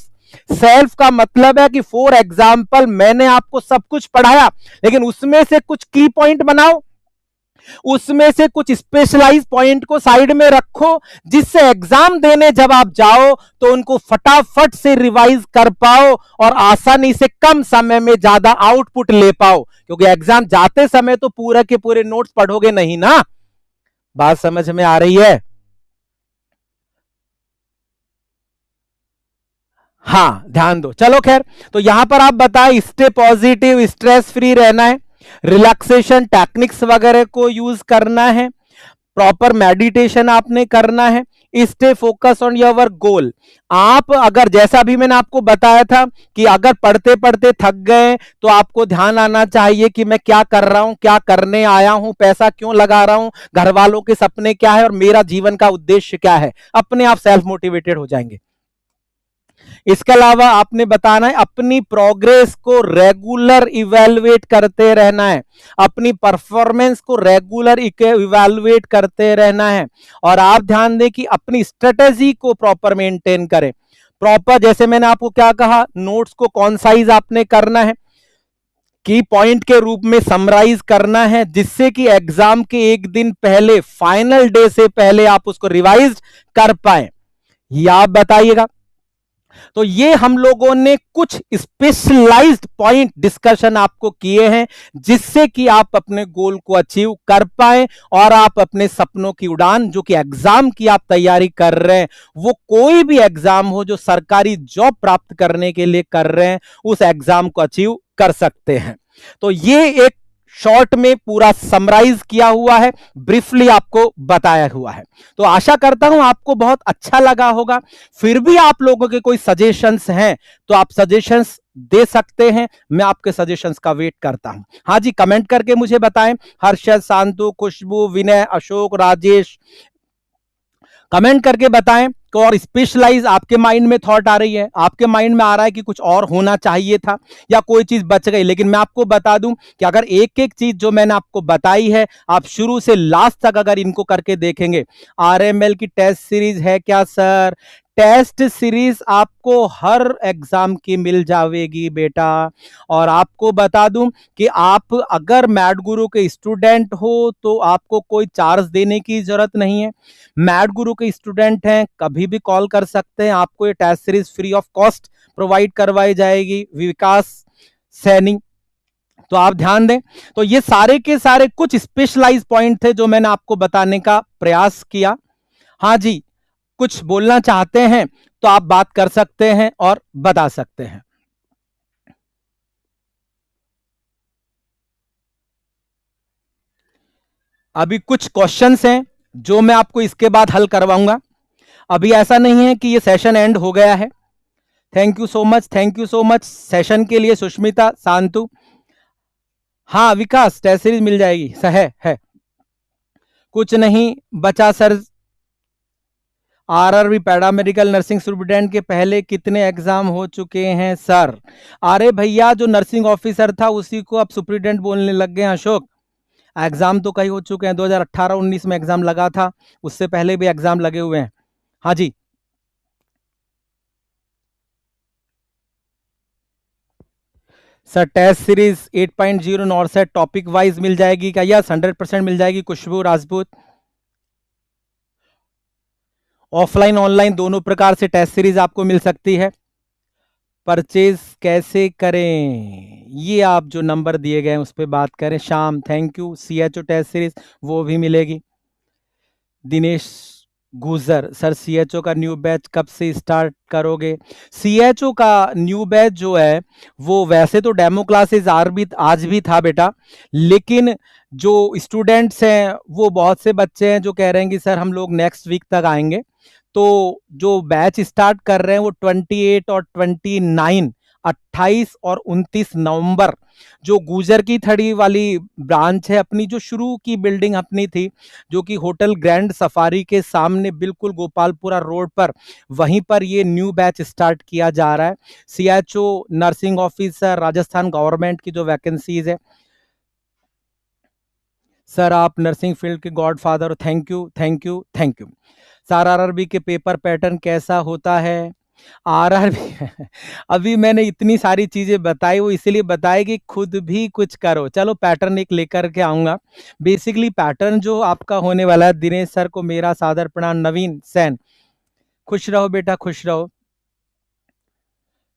सेल्फ का मतलब है कि फॉर एग्जाम्पल मैंने आपको सब कुछ पढ़ाया, लेकिन उसमें से कुछ की पॉइंट बनाओ, उसमें से कुछ स्पेशलाइज पॉइंट को साइड में रखो, जिससे एग्जाम देने जब आप जाओ तो उनको फटाफट से रिवाइज कर पाओ और आसानी से कम समय में ज्यादा आउटपुट ले पाओ। क्योंकि एग्जाम जाते समय तो पूरे के पूरे नोट्स पढ़ोगे नहीं ना। बात समझ में आ रही है? हाँ, ध्यान दो। चलो खैर, तो यहां पर आप बताएं, स्टे पॉजिटिव, स्ट्रेस फ्री रहना है, रिलैक्सेशन टेक्निक्स वगैरह को यूज करना है, प्रॉपर मेडिटेशन आपने करना है, stay focus on your goal. आप अगर, जैसा भी मैंने आपको बताया था कि अगर पढ़ते पढ़ते थक गए तो आपको ध्यान आना चाहिए कि मैं क्या कर रहा हूं, क्या करने आया हूं, पैसा क्यों लगा रहा हूं, घर वालों के सपने क्या है और मेरा जीवन का उद्देश्य क्या है। अपने आप सेल्फ मोटिवेटेड हो जाएंगे। इसके अलावा आपने बताना है अपनी प्रोग्रेस को रेगुलर इवैल्यूएट करते रहना है, अपनी परफॉर्मेंस को रेगुलर इवैल्यूएट करते रहना है। और आप ध्यान दें कि अपनी स्ट्रेटेजी को प्रॉपर मेंटेन करें। प्रॉपर, जैसे मैंने आपको क्या कहा, नोट्स को कॉन्साइज आपने करना है, की पॉइंट के रूप में समराइज करना है, जिससे कि एग्जाम के एक दिन पहले, फाइनल डे से पहले आप उसको रिवाइज कर पाए। ये आप बताइएगा। तो ये हम लोगों ने कुछ स्पेशलाइज्ड पॉइंट डिस्कशन आपको किए हैं, जिससे कि आप अपने गोल को अचीव कर पाए और आप अपने सपनों की उड़ान, जो कि एग्जाम की आप तैयारी कर रहे हैं, वो कोई भी एग्जाम हो जो सरकारी जॉब प्राप्त करने के लिए कर रहे हैं, उस एग्जाम को अचीव कर सकते हैं। तो ये एक शॉर्ट में पूरा समराइज किया हुआ है, ब्रीफली आपको बताया हुआ है। तो आशा करता हूं आपको बहुत अच्छा लगा होगा। फिर भी आप लोगों के कोई सजेशंस हैं तो आप सजेशंस दे सकते हैं, मैं आपके सजेशंस का वेट करता हूं। हाँ जी, कमेंट करके मुझे बताएं। हर्षद, शांतु, खुशबू, विनय, अशोक, राजेश, कमेंट करके बताएं कि और स्पेशलाइज आपके माइंड में थॉट आ रही है, आपके माइंड में आ रहा है कि कुछ और होना चाहिए था या कोई चीज बच गई। लेकिन मैं आपको बता दूं कि अगर एक एक चीज जो मैंने आपको बताई है आप शुरू से लास्ट तक अगर इनको करके देखेंगे। आरएमएल की टेस्ट सीरीज है क्या सर? टेस्ट सीरीज आपको हर एग्जाम की मिल जाएगी बेटा। और आपको बता दूं कि आप अगर मैड गुरु के स्टूडेंट हो तो आपको कोई चार्ज देने की जरूरत नहीं है। मैड गुरु के स्टूडेंट हैं, कभी भी कॉल कर सकते हैं, आपको ये test series free of cost provide करवाई जाएगी विकास सैनी। तो आप ध्यान दें। तो ये सारे के सारे कुछ स्पेशलाइज पॉइंट थे जो मैंने आपको बताने का प्रयास किया। हाँ जी, कुछ बोलना चाहते हैं तो आप बात कर सकते हैं और बता सकते हैं। अभी कुछ क्वेश्चंस हैं जो मैं आपको इसके बाद हल करवाऊंगा। अभी ऐसा नहीं है कि ये सेशन एंड हो गया है। Thank you so much, thank you so much session के लिए सुष्मिता, शांतु। हाँ विकास, टेस्ट सीरीज मिल जाएगी सर, है कुछ नहीं बचा sir. RRB paramedical nursing superintendent के पहले कितने एग्जाम हो चुके हैं सर? अरे भैया, जो नर्सिंग ऑफिसर था उसी को अब सुपरिटेंडेंट बोलने लग गए हैं अशोक। एग्जाम तो कई हो चुके हैं, 2018-19 में एग्जाम लगा था, उससे पहले भी एग्जाम लगे हुए हैं। हाँ जी sir, test series 8.0 NORCET topic wise मिल जाएगी क्या? यस, 100% मिल जाएगी खुशबू राजपूत। ऑफलाइन ऑनलाइन दोनों प्रकार से टेस्ट सीरीज आपको मिल सकती है। परचेज कैसे करें, ये आप जो नंबर दिए गए हैं उस पर बात करें। Sham, thank you. CHO test series वो भी मिलेगी। दिनेश गुजर, सर सीएचओ का न्यू बैच कब से स्टार्ट करोगे? सीएचओ का न्यू बैच जो है वो वैसे तो डेमो क्लासेस आज भी था बेटा, लेकिन जो स्टूडेंट्स हैं वो बहुत से बच्चे हैं जो कह रहे हैं कि सर हम लोग नेक्स्ट वीक तक आएंगे। तो जो बैच स्टार्ट कर रहे हैं वो 28 और 29, 28 और 29 नवंबर, जो गुजर की थड़ी वाली ब्रांच है अपनी, जो शुरू की बिल्डिंग अपनी थी, जो कि होटल ग्रैंड सफारी के सामने बिल्कुल गोपालपुरा रोड पर, वहीं पर ये न्यू बैच स्टार्ट किया जा रहा है। CHO nursing officer Rajasthan government की जो वैकेंसीज है। सर आप नर्सिंग फील्ड के godfather, thank you thank you thank you. Sir RRB के पेपर पैटर्न कैसा होता है? आरआरबी अभी मैंने इतनी सारी चीजें बताई, वो इसलिए बताई कि खुद भी कुछ करो। चलो पैटर्न एक लेकर के आऊंगा। बेसिकली पैटर्न जो आपका होने वाला है, दिनेश सर को मेरा सादर प्रणाम। नवीन सैन, खुश रहो बेटा, खुश रहो।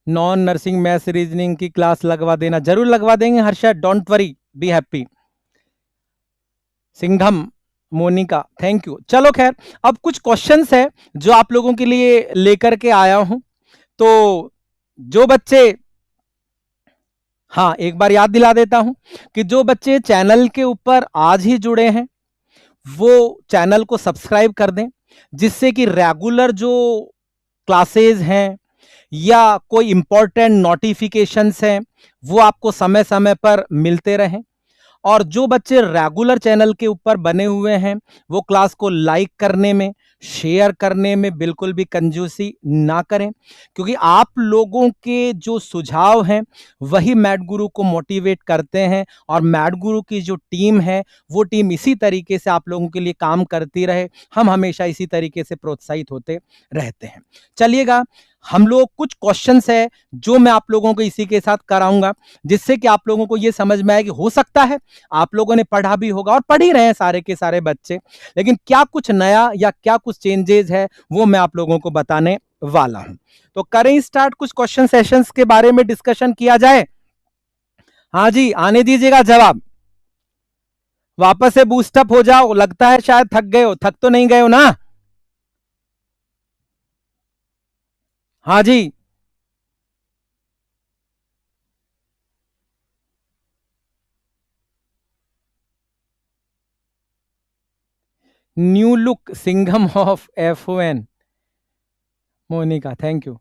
नॉन नर्सिंग मैथ्स रीजनिंग की क्लास लगवा देना, जरूर लगवा देंगे Harsha, don't worry, be happy. Singham Monika, thank you. चलो खैर, अब कुछ क्वेश्चंस है जो आप लोगों के लिए लेकर के आया हूं। तो जो बच्चे, हाँ एक बार याद दिला देता हूं कि जो बच्चे चैनल के ऊपर आज ही जुड़े हैं वो चैनल को सब्सक्राइब कर दें, जिससे कि रेगुलर जो क्लासेस हैं या कोई इंपॉर्टेंट नोटिफिकेशंस हैं वो आपको समय समय पर मिलते रहें। और जो बच्चे रेगुलर चैनल के ऊपर बने हुए हैं वो क्लास को लाइक करने में, शेयर करने में बिल्कुल भी कंजूसी ना करें, क्योंकि आप लोगों के जो सुझाव हैं वही मैड गुरु को मोटिवेट करते हैं। और मैड गुरु की जो टीम है वो टीम इसी तरीके से आप लोगों के लिए काम करती रहे, हम हमेशा इसी तरीके से प्रोत्साहित होते रहते हैं। चलिएगा, हम लोग कुछ क्वेश्चंस है जो मैं आप लोगों को इसी के साथ कराऊंगा, जिससे कि आप लोगों को यह समझ में आए कि हो सकता है आप लोगों ने पढ़ा भी होगा और पढ़ ही रहे हैं सारे के सारे बच्चे, लेकिन क्या कुछ नया या क्या कुछ चेंजेस है वो मैं आप लोगों को बताने वाला हूं। तो करें स्टार्ट, कुछ क्वेश्चन सेशंस के बारे में डिस्कशन किया जाए। हाँ जी, आने दीजिएगा जवाब। वापस से बूस्टअप हो जाओ, लगता है शायद थक गए हो, थक तो नहीं गए हो ना? हाँ जी, new look Singham of FON, Monica, thank you,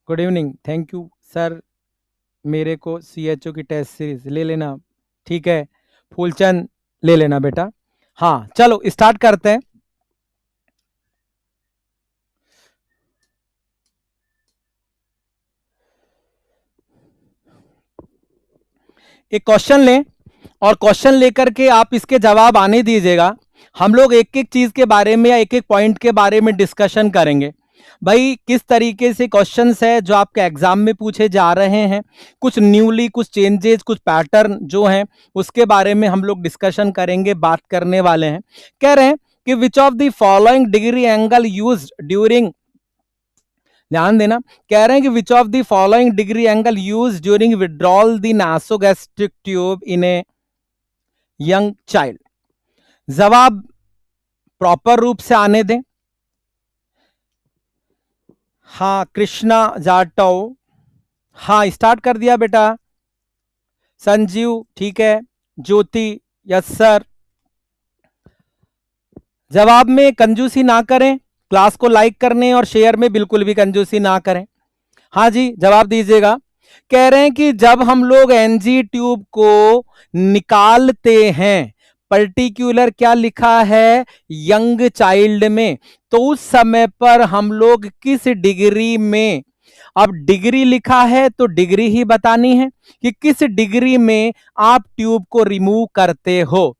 good evening, thank you sir. मेरे को CHO की टेस्ट सीरीज ले लेना, ठीक है, फूलचंद ले लेना बेटा। हाँ चलो स्टार्ट करते हैं। एक क्वेश्चन लें और क्वेश्चन लेकर के आप इसके जवाब आने दीजिएगा। हम लोग एक एक चीज के बारे में या एक एक पॉइंट के बारे में डिस्कशन करेंगे। भाई किस तरीके से क्वेश्चंस है जो आपके एग्जाम में पूछे जा रहे हैं, कुछ न्यूली, कुछ चेंजेस, कुछ पैटर्न जो हैं उसके बारे में हम लोग डिस्कशन करेंगे, बात करने वाले हैं। कह रहे हैं कि which of the following degree angle used during, ध्यान देना, कह रहे हैं कि which of the following degree angle use during withdrawal the nasogastric tube in a young child. जवाब प्रॉपर रूप से आने दें। हाँ कृष्णा जाटव, हाँ स्टार्ट कर दिया बेटा। संजीव ठीक है, ज्योति यस सर। जवाब में कंजूसी ना करें, क्लास को लाइक करने और शेयर में बिल्कुल भी कंजूसी ना करें। हाँ जी जवाब दीजिएगा। कह रहे हैं कि जब हम लोग एनजी ट्यूब को निकालते हैं, पर्टिकुलर क्या लिखा है, यंग चाइल्ड में, तो उस समय पर हम लोग किस डिग्री में, अब डिग्री लिखा है तो डिग्री ही बतानी है कि किस डिग्री में आप ट्यूब को रिमूव करते हो।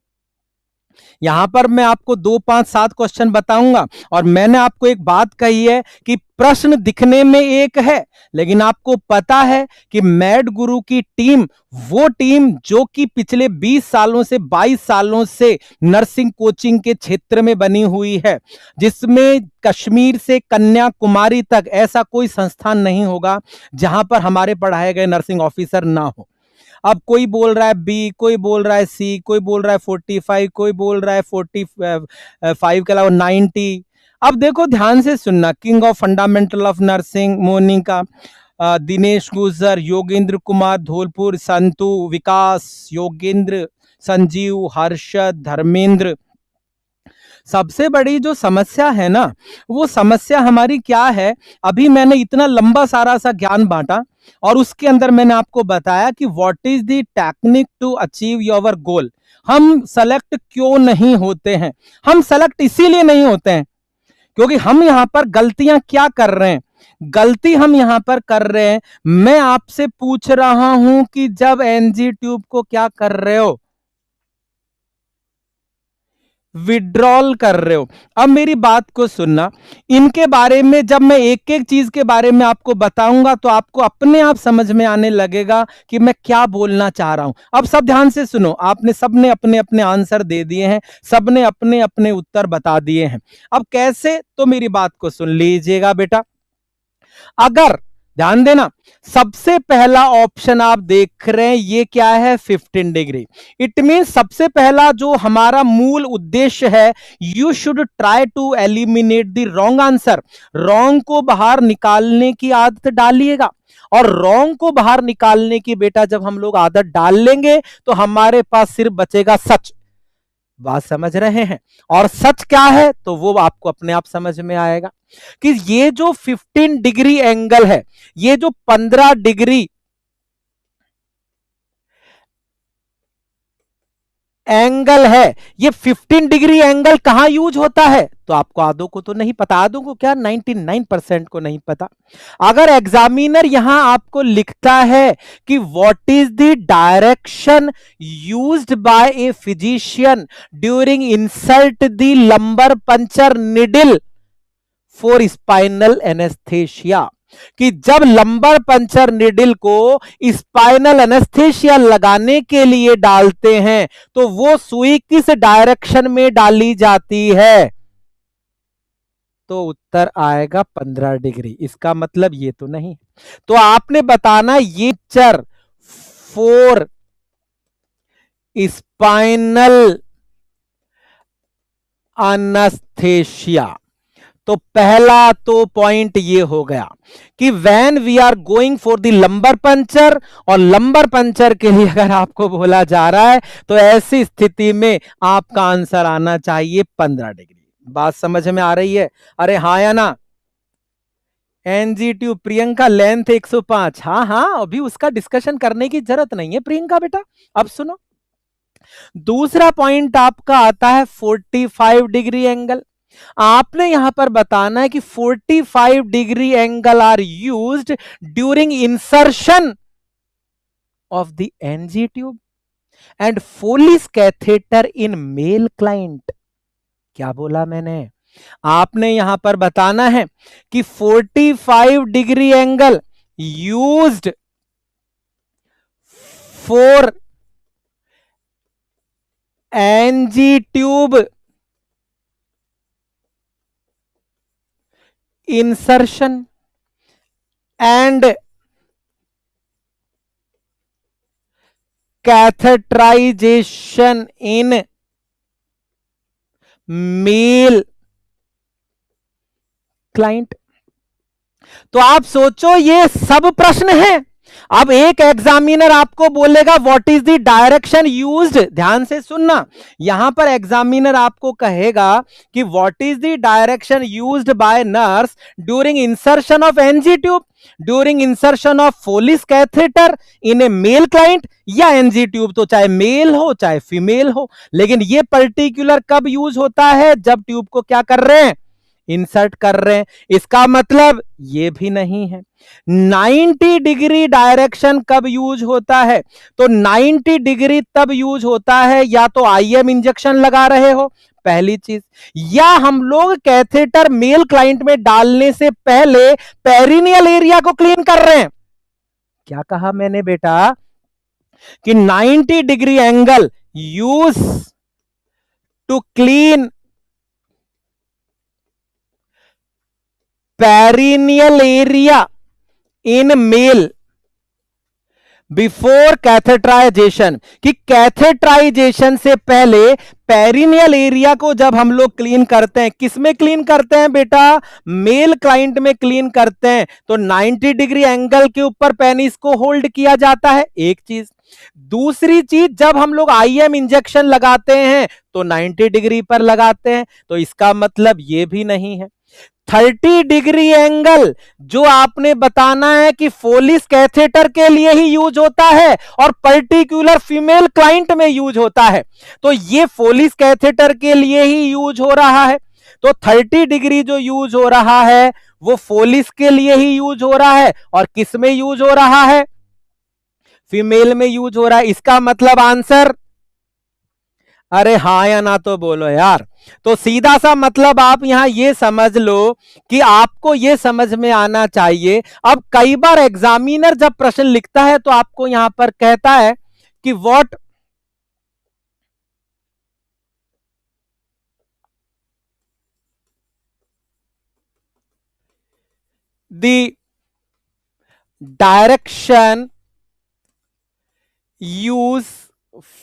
यहां पर मैं आपको 2 5 7 क्वेश्चन बताऊंगा और मैंने आपको एक बात कही है कि प्रश्न दिखने में एक है, लेकिन आपको पता है कि मैड गुरु की टीम, वो टीम जो कि पिछले 20 सालों से 22 सालों से नर्सिंग कोचिंग के क्षेत्र में बनी हुई है, जिसमें कश्मीर से कन्याकुमारी तक ऐसा कोई संस्थान नहीं होगा जहां पर हमारे पढ़ाए गए नर्सिंग ऑफिसर ना हो। अब कोई बोल रहा है बी, कोई बोल रहा है सी, कोई बोल रहा है 45, कोई बोल रहा है 45 के अलावा 90। अब देखो ध्यान से सुनना, king of fundamental of nursing Monika, Dinesh Gujar, Yogendra Kumar Dholpur, संतु, विकास, योगेंद्र, संजीव, हर्षद, धर्मेंद्र। सबसे बड़ी जो समस्या है ना, वो समस्या हमारी क्या है, अभी मैंने इतना लंबा सारा सा ज्ञान बांटा और उसके अंदर मैंने आपको बताया कि what is the technique to achieve your goal. हम सेलेक्ट क्यों नहीं होते हैं? हम सेलेक्ट इसीलिए नहीं होते हैं क्योंकि हम यहां पर गलतियां क्या कर रहे हैं, गलती हम यहां पर कर रहे हैं, मैं आपसे पूछ रहा हूं कि जब एनजी ट्यूब को क्या कर रहे हो, विड्रॉल कर रहे हो। अब मेरी बात को सुनना, इनके बारे में जब मैं एक एक चीज के बारे में आपको बताऊंगा तो आपको अपने आप समझ में आने लगेगा कि मैं क्या बोलना चाह रहा हूं। अब सब ध्यान से सुनो, आपने सबने अपने अपने आंसर दे दिए हैं, सबने अपने अपने उत्तर बता दिए हैं। अब कैसे, तो मेरी बात को सुन लीजिएगा बेटा। अगर ध्यान देना, सबसे पहला ऑप्शन आप देख रहे हैं ये क्या है, 15 डिग्री। इट मीन सबसे पहला जो हमारा मूल उद्देश्य है, you should try to eliminate the wrong answer. Wrong को बाहर निकालने की आदत डालिएगा और रॉन्ग को बाहर निकालने की बेटा जब हम लोग आदत डाल लेंगे तो हमारे पास सिर्फ बचेगा सच। बात समझ रहे हैं? और सच क्या है तो वो आपको अपने आप समझ में आएगा कि ये जो 15 डिग्री एंगल है, ये जो 15 डिग्री एंगल है, ये 15 डिग्री एंगल कहां यूज होता है, तो आपको आधों को तो नहीं पता, आधों को क्या 99% को नहीं पता। अगर एग्जामिनर यहां आपको लिखता है कि what is the direction used bye a physician during insert the lumbar puncture needle for spinal anaesthesia, कि जब लंबर पंचर निडल को स्पाइनल एनेस्थेशिया लगाने के लिए डालते हैं तो वो सुई किस डायरेक्शन में डाली जाती है, तो उत्तर आएगा 15 डिग्री। इसका मतलब ये तो नहीं, तो आपने बताना ये चर फोर स्पाइनल एनेस्थेशिया, तो पहला तो पॉइंट ये हो गया कि when we are going for the lumbar puncture, और लंबर पंचर के लिए अगर आपको बोला जा रहा है तो ऐसी स्थिति में आपका आंसर आना चाहिए 15 डिग्री। बात समझ में आ रही है? अरे हाँ या ना? एनजी ट्यूब प्रियंका लेंथ 105, हाँ हाँ, अभी उसका डिस्कशन करने की जरूरत नहीं है प्रियंका बेटा। अब सुनो, दूसरा पॉइंट आपका आता है 45 डिग्री एंगल। आपने यहां पर बताना है कि 45 degree angle are used during insertion of the NG tube and Foley's catheter in male client. क्या बोला मैंने? आपने यहां पर बताना है कि 45 degree angle used for NG tube insertion and catheterization in male client। तो आप सोचो ये सब प्रश्न है। अब एक एग्जामिनर आपको बोलेगा what is the direction used, ध्यान से सुनना, यहां पर एग्जामिनर आपको कहेगा कि what is the direction used by nurse during insertion of NG tube, during insertion of Foley's catheter in a male client, या एनजी ट्यूब तो चाहे मेल हो चाहे फीमेल हो, लेकिन ये पर्टिकुलर कब यूज होता है? जब ट्यूब को क्या कर रहे हैं? इंसर्ट कर रहे हैं। इसका मतलब ये भी नहीं है। 90 डिग्री डायरेक्शन कब यूज होता है? तो 90 डिग्री तब यूज होता है या तो आईएम इंजेक्शन लगा रहे हो, पहली चीज, या हम लोग कैथेटर मेल क्लाइंट में डालने से पहले पेरिनियल एरिया को क्लीन कर रहे हैं। क्या कहा मैंने बेटा? कि 90 degree angle use to clean perineal area in male before catheterisation, कि कैथेटराइजेशन से पहले पेरिनियल एरिया को जब हम लोग क्लीन करते हैं, किसमें क्लीन करते हैं बेटा? मेल क्लाइंट में क्लीन करते हैं, तो 90 डिग्री एंगल के ऊपर पेनिस को होल्ड किया जाता है, एक चीज। दूसरी चीज, जब हम लोग आईएम इंजेक्शन लगाते हैं तो 90 डिग्री पर लगाते हैं, तो इसका मतलब यह भी नहीं है। 30 डिग्री एंगल जो आपने बताना है कि फोलिस कैथेटर के लिए ही यूज होता है और पर्टिकुलर फीमेल क्लाइंट में यूज होता है, तो ये फोलिस कैथेटर के लिए ही यूज हो रहा है। तो 30 डिग्री जो यूज हो रहा है वो फोलिस के लिए ही यूज हो रहा है, और किस में यूज हो रहा है? फीमेल में यूज हो रहा है। इसका मतलब आंसर, अरे हाँ या ना तो बोलो यार। तो सीधा सा मतलब आप यहां ये समझ लो कि आपको ये समझ में आना चाहिए। अब कई बार एग्जामिनर जब प्रश्न लिखता है तो आपको यहां पर कहता है कि what the direction use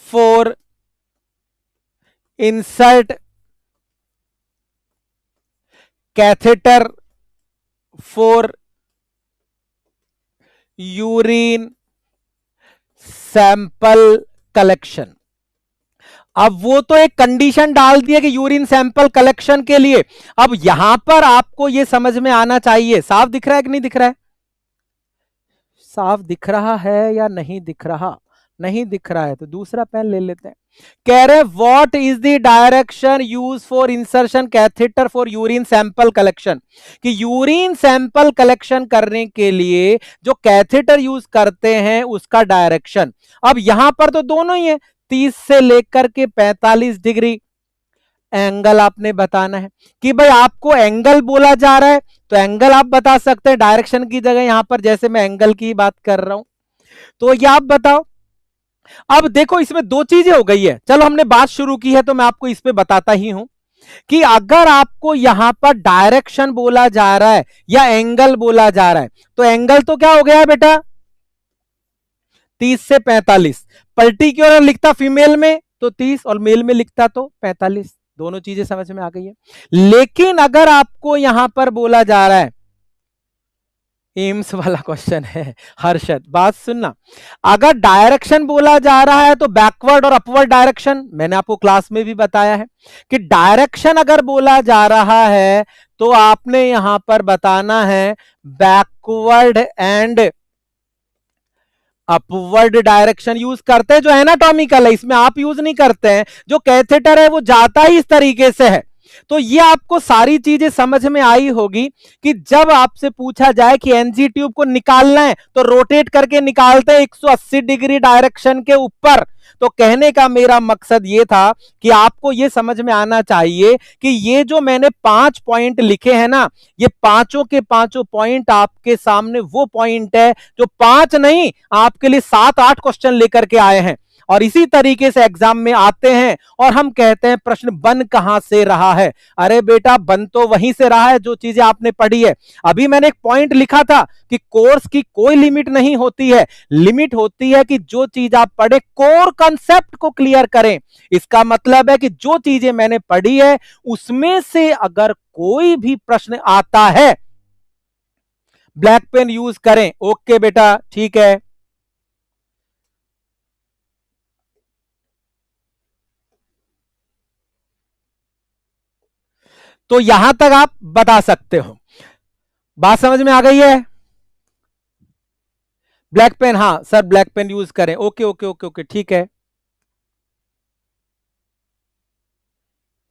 for insert catheter for urine sample collection. अब वो तो एक कंडीशन डाल दिया कि यूरिन सैंपल कलेक्शन के लिए। अब यहां पर आपको यह समझ में आना चाहिए, साफ दिख रहा है कि नहीं दिख रहा है? साफ दिख रहा है या नहीं दिख रहा? नहीं दिख रहा है तो दूसरा पेन ले लेते हैं। कह रहे what is the direction use for insertion catheter for urine sample collection, कि यूरिन सैंपल कलेक्शन करने के लिए जो कैथेटर यूज करते हैं उसका डायरेक्शन। अब यहां पर तो दोनों ही है, 30 से लेकर के 45 डिग्री एंगल आपने बताना है। कि भाई आपको एंगल बोला जा रहा है तो एंगल आप बता सकते हैं डायरेक्शन की जगह, यहां पर जैसे मैं एंगल की बात कर रहा हूं। तो ये आप बताओ। अब देखो इसमें दो चीजें हो गई है, चलो हमने बात शुरू की है तो मैं आपको इस पे बताता ही हूं कि अगर आपको यहां पर डायरेक्शन बोला जा रहा है या एंगल बोला जा रहा है, तो एंगल तो क्या हो गया बेटा? 30 से 45। पर्टिकुलर लिखता फीमेल में तो 30 और मेल में लिखता तो 45, दोनों चीजें समझ में आ गई है। लेकिन अगर आपको यहां पर बोला जा रहा है, एम्स वाला क्वेश्चन है हर्षद, बात सुनना, अगर डायरेक्शन बोला जा रहा है तो बैकवर्ड और अपवर्ड डायरेक्शन, मैंने आपको क्लास में भी बताया है कि डायरेक्शन अगर बोला जा रहा है तो आपने यहां पर बताना है backward and upward direction use करते हैं। जो एनाटॉमिकल है इसमें आप यूज नहीं करते हैं, जो कैथेटर है वो जाता ही इस तरीके से है। तो ये आपको सारी चीजें समझ में आई होगी कि जब आपसे पूछा जाए कि एनजी ट्यूब को निकालना है तो रोटेट करके निकालते हैं 180 डिग्री डायरेक्शन के ऊपर। तो कहने का मेरा मकसद ये था कि आपको ये समझ में आना चाहिए कि ये जो मैंने 5 पॉइंट लिखे हैं ना, ये पांचों के पांचों पॉइंट आपके सामने वो पॉइंट है जो 5 नहीं आपके लिए 7-8 क्वेश्चन लेकर के आए हैं, और इसी तरीके से एग्जाम में आते हैं और हम कहते हैं प्रश्न बन कहां से रहा है। अरे बेटा बन तो वहीं से रहा है जो चीजें आपने पढ़ी है। अभी मैंने एक पॉइंट लिखा था कि कोर्स की कोई लिमिट नहीं होती है, लिमिट होती है कि जो चीज आप पढ़े कोर कंसेप्ट को क्लियर करें। इसका मतलब है कि जो चीजें मैंने पढ़ी है उसमें से अगर कोई भी प्रश्न आता है ब्लैक पेन यूज करें। ओके बेटा ठीक है, तो यहां तक आप बता सकते हो। बात समझ में आ गई है? ब्लैक पेन, हाँ सर ब्लैक पेन यूज करें। ओके ओके ओके ओके ठीक है,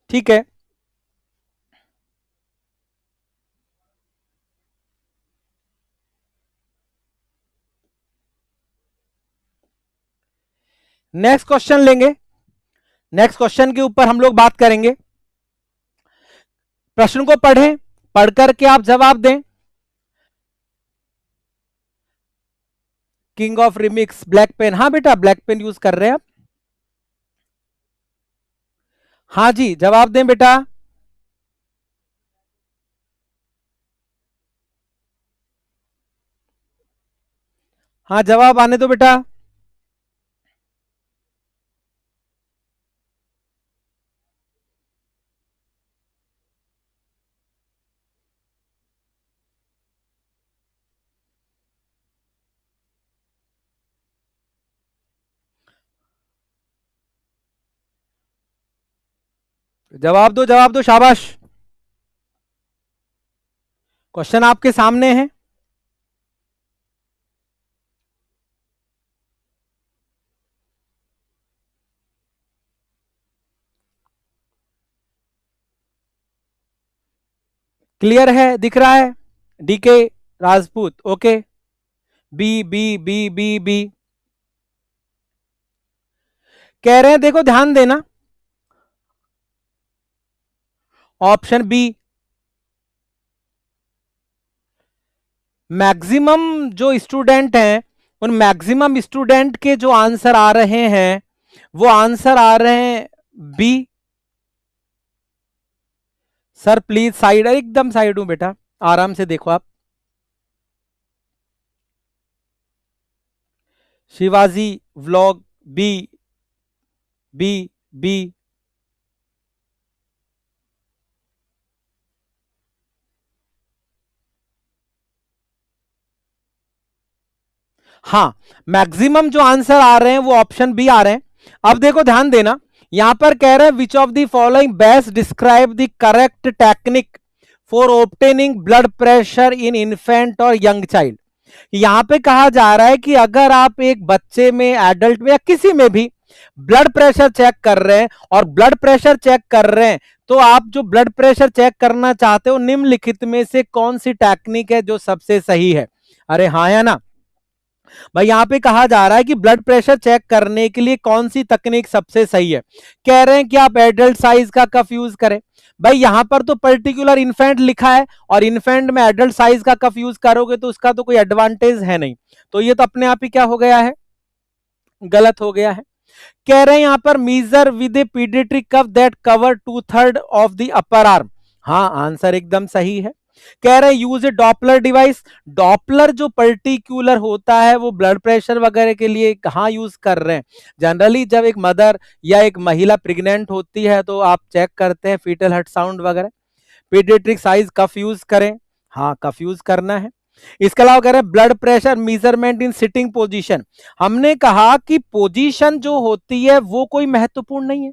ठीक है। नेक्स्ट क्वेश्चन लेंगे, नेक्स्ट क्वेश्चन के ऊपर हम लोग बात करेंगे। प्रश्न को पढ़ें, पढ़ करके आप जवाब दें। King of remix black pen, हाँ बेटा ब्लैक पेन यूज कर रहे हैं आप। हाँ जी जवाब दें बेटा। हाँ जवाब आने दो बेटा। जवाब दो जवाब दो, शाबाश। क्वेश्चन आपके सामने है। क्लियर है, दिख रहा है? DK Rajput, okay. B B B B B कह रहे हैं, देखो ध्यान देना, ऑप्शन बी। मैक्सिमम जो स्टूडेंट हैं उन मैक्सिमम स्टूडेंट के जो आंसर आ रहे हैं वो आंसर आ रहे हैं बी। सर प्लीज साइड, एकदम साइड हूं बेटा, आराम से देखो आप। Shivaji vlog B B B. हाँ मैक्सिमम जो आंसर आ रहे हैं वो ऑप्शन बी आ रहे हैं। अब देखो ध्यान देना, यहां पर कह रहे हैं which of the following best describe the correct technique for obtaining blood pressure in infant और यंग चाइल्ड। यहां पे कहा जा रहा है कि अगर आप एक बच्चे में, एडल्ट में या किसी में भी ब्लड प्रेशर चेक कर रहे हैं और ब्लड प्रेशर चेक कर रहे हैं तो आप जो ब्लड प्रेशर चेक करना चाहते हो निम्नलिखित में से कौन सी टेक्निक है जो सबसे सही है। अरे हाँ या ना भाई, यहां पे कहा जा रहा है कि ब्लड प्रेशर चेक करने के लिए कौन सी तकनीक सबसे सही है। कह रहे हैं कि आप एडल्ट साइज का कफ यूज करें। भाई यहां पर तो पर्टिकुलर इन्फेंट लिखा है और इन्फेंट में एडल्ट साइज का कफ यूज करोगे तो उसका तो कोई एडवांटेज है नहीं, तो ये तो अपने आप ही क्या हो गया है, गलत हो गया है। कह रहे हैं यहां पर measure with a paediatric cuff that cover 2/3 of the upper arm. हाँ आंसर एकदम सही है। कह रहे हैं use a Doppler device. Doppler जो पर्टिकुलर होता है वो ब्लड प्रेशर वगैरह के लिए कहाँ यूज कर रहे हैं? जनरली जब एक मदर या एक महिला प्रेग्नेंट होती है तो आप चेक करते हैं फीटल हार्ट साउंड वगैरह। पीडियाट्रिक साइज कफ यूज करें, हाँ कफ यूज करना है। इसके अलावा कह रहे हैं blood pressure measurement in sitting position. हमने कहा कि पोजीशन जो होती है वो कोई महत्वपूर्ण नहीं है।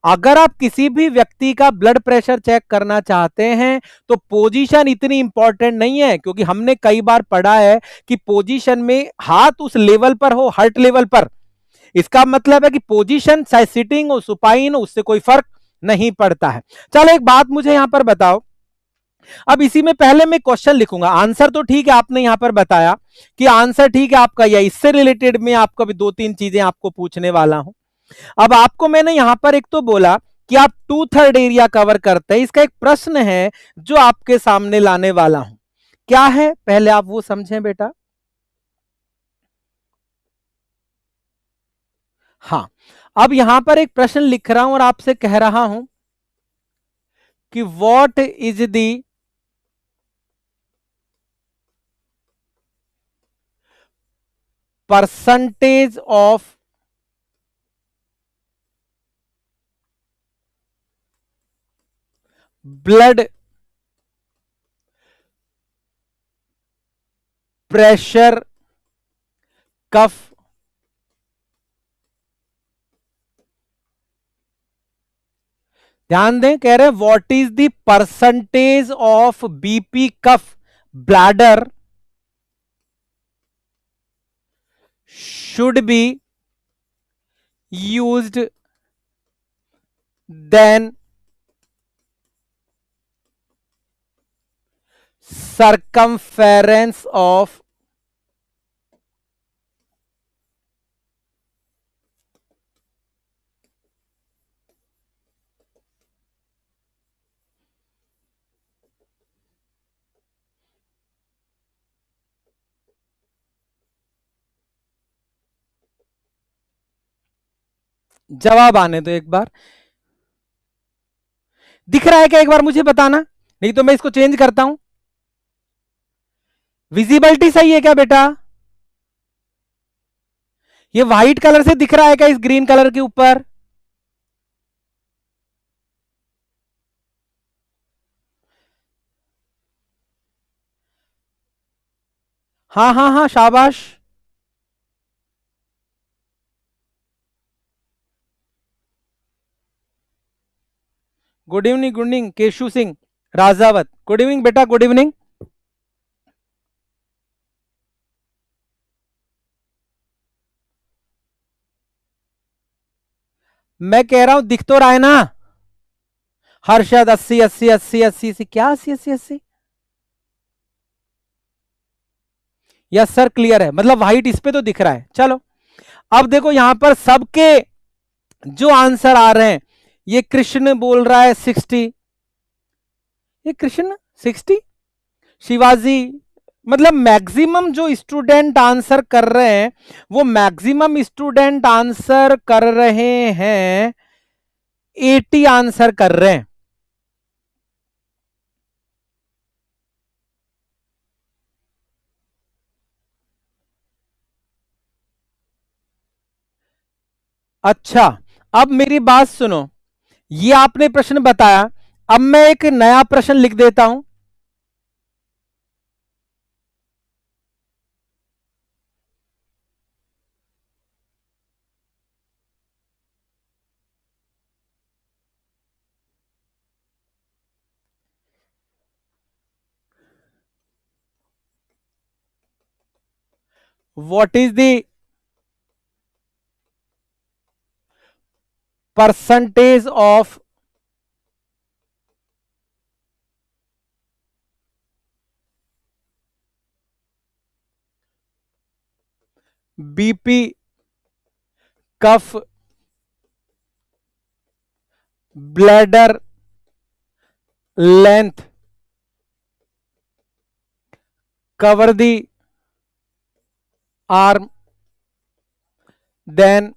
अगर आप किसी भी व्यक्ति का ब्लड प्रेशर चेक करना चाहते हैं तो पोजीशन इतनी इंपॉर्टेंट नहीं है, क्योंकि हमने कई बार पढ़ा है कि पोजीशन में हाथ उस लेवल पर हो, हार्ट लेवल पर, इसका मतलब है कि पोजीशन चाहे सिटिंग हो सुपाइन हो उससे कोई फर्क नहीं पड़ता है। चलो एक बात मुझे यहां पर बताओ, अब इसी में पहले मैं क्वेश्चन लिखूंगा, आंसर तो ठीक है आपने यहां पर बताया कि आंसर ठीक है आपका, या इससे रिलेटेड में आपको भी दो तीन चीजें आपको पूछने वाला हूं। अब आपको मैंने यहां पर एक तो बोला कि आप 2/3 एरिया कवर करते हैं, इसका एक प्रश्न है जो आपके सामने लाने वाला हूं, क्या है पहले आप वो समझें बेटा। हाँ, अब यहां पर एक प्रश्न लिख रहा हूं और आपसे कह रहा हूं कि what is the percentage of blood pressure cuff ध्यान दें, कह रहे हैं what is the percentage of BP cuff bladder should be used then circumference of जवाब आने दो एक बार, दिख रहा है क्या एक बार मुझे बताना, नहीं तो मैं इसको चेंज करता हूं। विजिबिलिटी सही है क्या बेटा? ये व्हाइट कलर से दिख रहा है क्या इस ग्रीन कलर के ऊपर? हाँ हाँ हाँ शाबाश। Good evening, good evening Keshu Singh Rajawat, good evening बेटा, गुड इवनिंग। मैं कह रहा हूं दिख तो रहा है ना? हर्षद 80 80 80 80 से क्या 80 80 80? यस सर क्लियर है, मतलब व्हाइट इस पे तो दिख रहा है। चलो अब देखो यहां पर सबके जो आंसर आ रहे हैं, ये कृष्ण बोल रहा है 60, ये कृष्ण 60, शिवाजी, मतलब मैक्सिमम जो स्टूडेंट आंसर कर रहे हैं वो मैक्सिमम स्टूडेंट आंसर कर रहे हैं 80 आंसर कर रहे हैं। अच्छा अब मेरी बात सुनो, ये आपने प्रश्न बताया, अब मैं एक नया प्रश्न लिख देता हूं। What is the percentage of BP cuff bladder length cover the arm than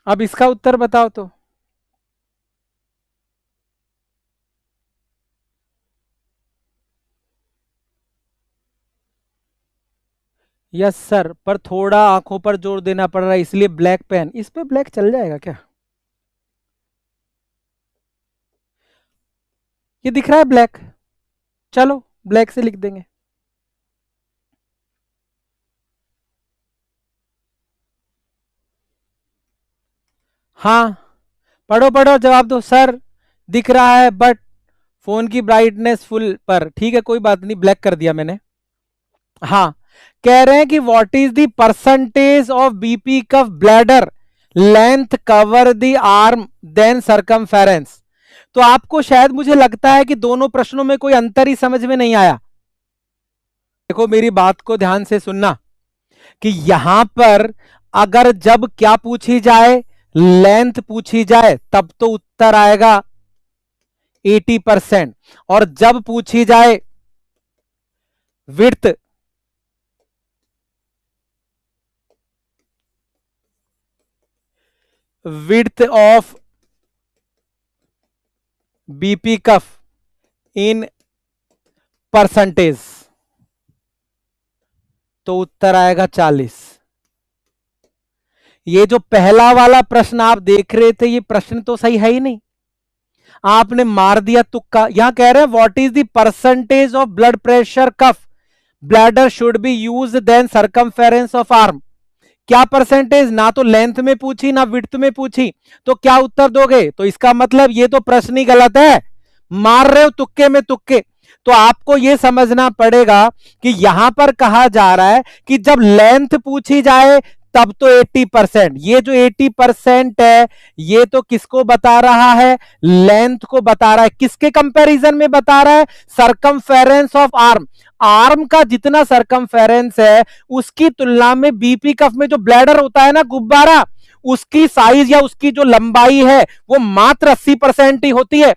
अब इसका उत्तर बताओ तो। यस सर, पर थोड़ा आंखों पर जोर देना पड़ रहा है, इसलिए ब्लैक पेन। इस पे ब्लैक चल जाएगा क्या? ये दिख रहा है ब्लैक, चलो ब्लैक से लिख देंगे। हाँ, पढ़ो पढ़ो, जवाब दो सर। दिख रहा है बट फोन की ब्राइटनेस फुल पर, ठीक है कोई बात नहीं, ब्लैक कर दिया मैंने। हाँ, कह रहे हैं कि what is the percentage of BP cuff bladder length cover the arm than circumference. तो आपको शायद, मुझे लगता है कि दोनों प्रश्नों में कोई अंतर ही समझ में नहीं आया। देखो मेरी बात को ध्यान से सुनना, कि यहां पर अगर जब क्या पूछी जाए, लेंथ पूछी जाए, तब तो उत्तर आएगा 80%। और जब पूछी जाए width, width of BP cuff in percentage, तो उत्तर आएगा 40। ये जो पहला वाला प्रश्न आप देख रहे थे, ये प्रश्न तो सही है ही नहीं, आपने मार दिया तुक्का। यहां कह रहे हैं what is the percentage of blood pressure cuff bladder should be use than circumference of arm. क्या परसेंटेज, ना तो लेंथ में पूछी ना विड्थ में पूछी, तो क्या उत्तर दोगे? तो इसका मतलब ये तो प्रश्न ही गलत है, मार रहे हो तुक्के में तुक्के। तो आपको यह समझना पड़ेगा कि यहां पर कहा जा रहा है कि जब लेंथ पूछी जाए तब तो 80%। ये जो 80% है, ये तो किसको बता रहा है? लेंथ को बता रहा है। किसके कंपैरिजन में बता रहा है? Circumference of arm. आर्म का जितना सरकमफेरेंस है, उसकी तुलना में बीपी कफ में जो ब्लैडर होता है ना, गुब्बारा, उसकी साइज या उसकी जो लंबाई है वो मात्र 80% ही होती है।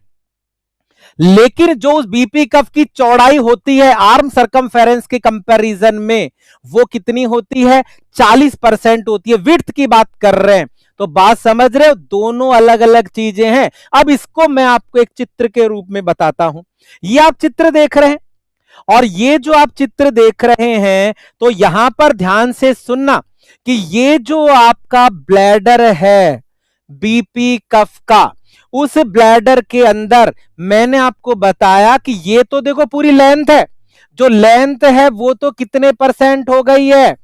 लेकिन जो उस बीपी कफ की चौड़ाई होती है आर्म सरकमफेरेंस के कंपैरिजन में, वो कितनी होती है? 40% होती है। विड्थ की बात कर रहे हैं। तो बात समझ रहे हो, दोनों अलग अलग चीजें हैं। अब इसको मैं आपको एक चित्र के रूप में बताता हूं। ये आप चित्र देख रहे हैं, और ये जो आप चित्र देख रहे हैं, तो यहां पर ध्यान से सुनना कि ये जो आपका ब्लैडर है बीपी कफ का, उस ब्लैडर के अंदर मैंने आपको बताया कि ये तो देखो पूरी लेंथ है। जो लेंथ है वो तो कितने परसेंट हो गई है?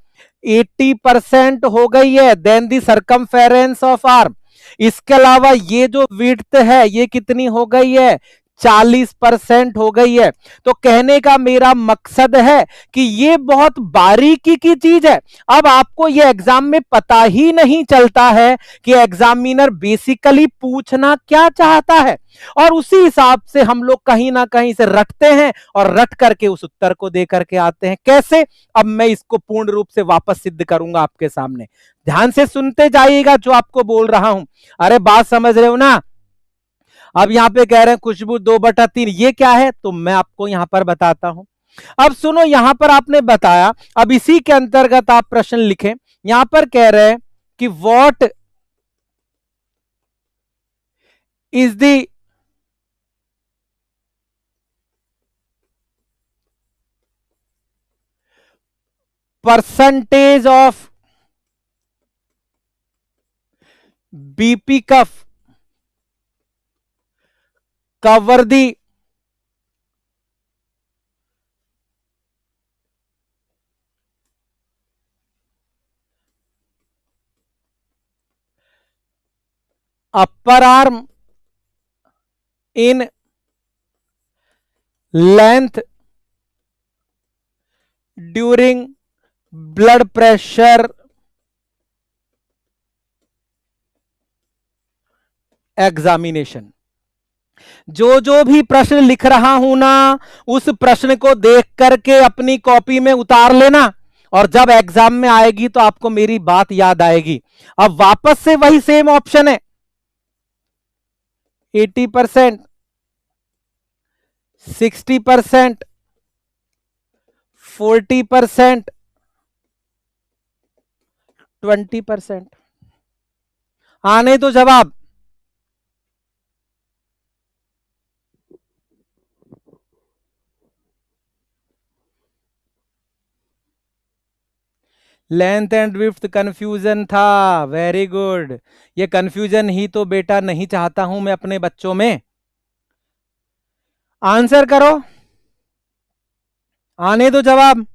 80% हो गई है। Than the circumference of arm. इसके अलावा ये जो विड्थ है ये कितनी हो गई है? 40% हो गई है। तो कहने का मेरा मकसद है कि ये बहुत बारीकी की चीज है। अब आपको ये एग्जाम में पता ही नहीं चलता है कि एग्जामिनर बेसिकली पूछना क्या चाहता है, और उसी हिसाब से हम लोग कहीं ना कहीं से रटते हैं और रट करके उस उत्तर को दे करके आते हैं। कैसे? अब मैं इसको पूर्ण रूप से वापस सिद्ध करूंगा आपके सामने। ध्यान से सुनते जाइएगा जो आपको बोल रहा हूं। अरे बात समझ रहे हो ना? अब यहां पे कह रहे हैं खुशबू 2/3, ये क्या है? तो मैं आपको यहां पर बताता हूं। अब सुनो, यहां पर आपने बताया, अब इसी के अंतर्गत आप प्रश्न लिखें। यहां पर कह रहे हैं कि what is the percentage of BP cuff cover the upper arm in length during blood pressure examination. जो जो भी प्रश्न लिख रहा हूं ना, उस प्रश्न को देख करके अपनी कॉपी में उतार लेना, और जब एग्जाम में आएगी तो आपको मेरी बात याद आएगी। अब वापस से वही सेम ऑप्शन है, 80%, 60%, 40%, 20%। आने तो जवाब। लेंथ एंड विड्थ कंफ्यूजन था। Very good. ये कंफ्यूजन ही तो बेटा नहीं चाहता हूं मैं अपने बच्चों में। आंसर करो, आने दो जवाब।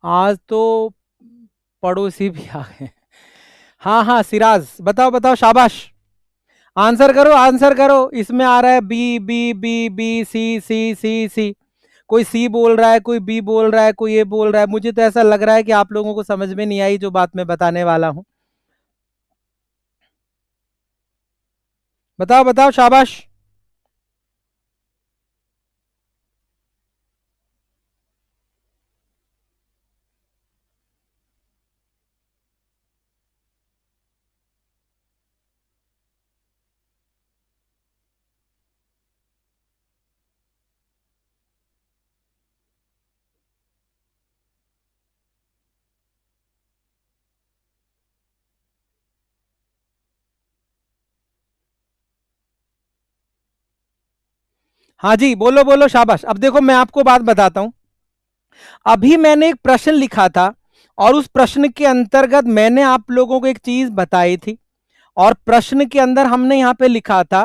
आज तो पड़ोसी भी आ गए। हाँ हाँ सिराज, बताओ बताओ, शाबाश। आंसर करो, आंसर करो। इसमें आ रहा है B B B B C C C C. कोई सी बोल रहा है, कोई बी बोल रहा है, कोई ए बोल रहा है। मुझे तो ऐसा लग रहा है कि आप लोगों को समझ में नहीं आई जो बात मैं बताने वाला हूं। बताओ बताओ, शाबाश। हाँ जी, बोलो बोलो, शाबाश। अब देखो मैं आपको बात बताता हूं। अभी मैंने एक प्रश्न लिखा था और उस प्रश्न के अंतर्गत मैंने आप लोगों को एक चीज बताई थी। और प्रश्न के अंदर हमने यहां पे लिखा था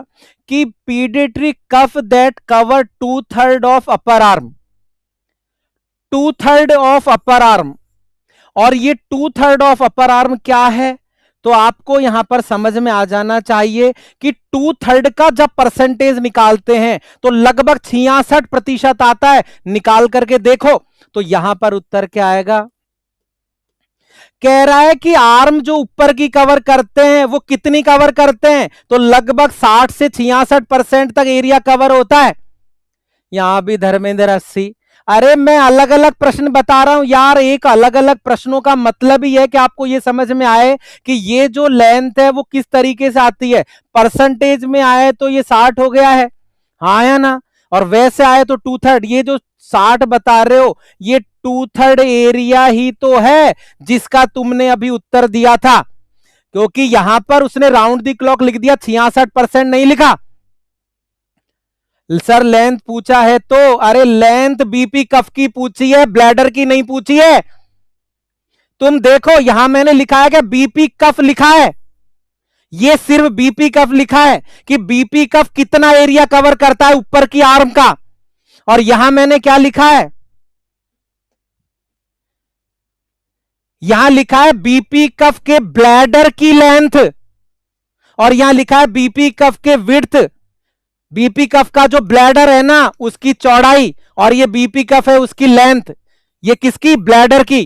कि paediatric cuff that cover 2/3 of upper arm, 2/3 of upper arm. और ये 2/3 ऑफ अपर आर्म क्या है? तो आपको यहां पर समझ में आ जाना चाहिए कि 2/3 का जब परसेंटेज निकालते हैं तो लगभग 66% आता है। निकाल करके देखो तो यहां पर उत्तर क्या आएगा। कह रहा है कि आर्म जो ऊपर की कवर करते हैं वो कितनी कवर करते हैं, तो लगभग 60 से 66% तक एरिया कवर होता है। यहां भी धर्मेंद्र 80। अरे मैं अलग अलग प्रश्न बता रहा हूं यार। एक अलग अलग प्रश्नों का मतलब ही है कि आपको यह समझ में आए कि ये जो लेंथ है वो किस तरीके से आती है। परसेंटेज में आए तो ये 60 हो गया है, हाँ या ना। और वैसे आए तो 2/3। ये जो 60 बता रहे हो ये 2/3 एरिया ही तो है जिसका तुमने अभी उत्तर दिया था। क्योंकि यहां पर उसने राउंड दी क्लॉक लिख दिया, 66% नहीं लिखा। सर लेंथ पूछा है तो, अरे लेंथ बीपी कफ की पूछी है, ब्लैडर की नहीं पूछी है। तुम देखो यहां मैंने लिखा है कि बीपी कफ लिखा है। ये सिर्फ बीपी कफ लिखा है कि बीपी कफ कितना एरिया कवर करता है ऊपर की आर्म का। और यहां मैंने क्या लिखा है, यहां लिखा है बीपी कफ के ब्लैडर की लेंथ। और यहां लिखा है बीपी कफ के विड्थ। बीपी कफ का जो ब्लैडर है ना उसकी चौड़ाई, और ये बीपी कफ है उसकी लेंथ। ये किसकी, ब्लैडर की।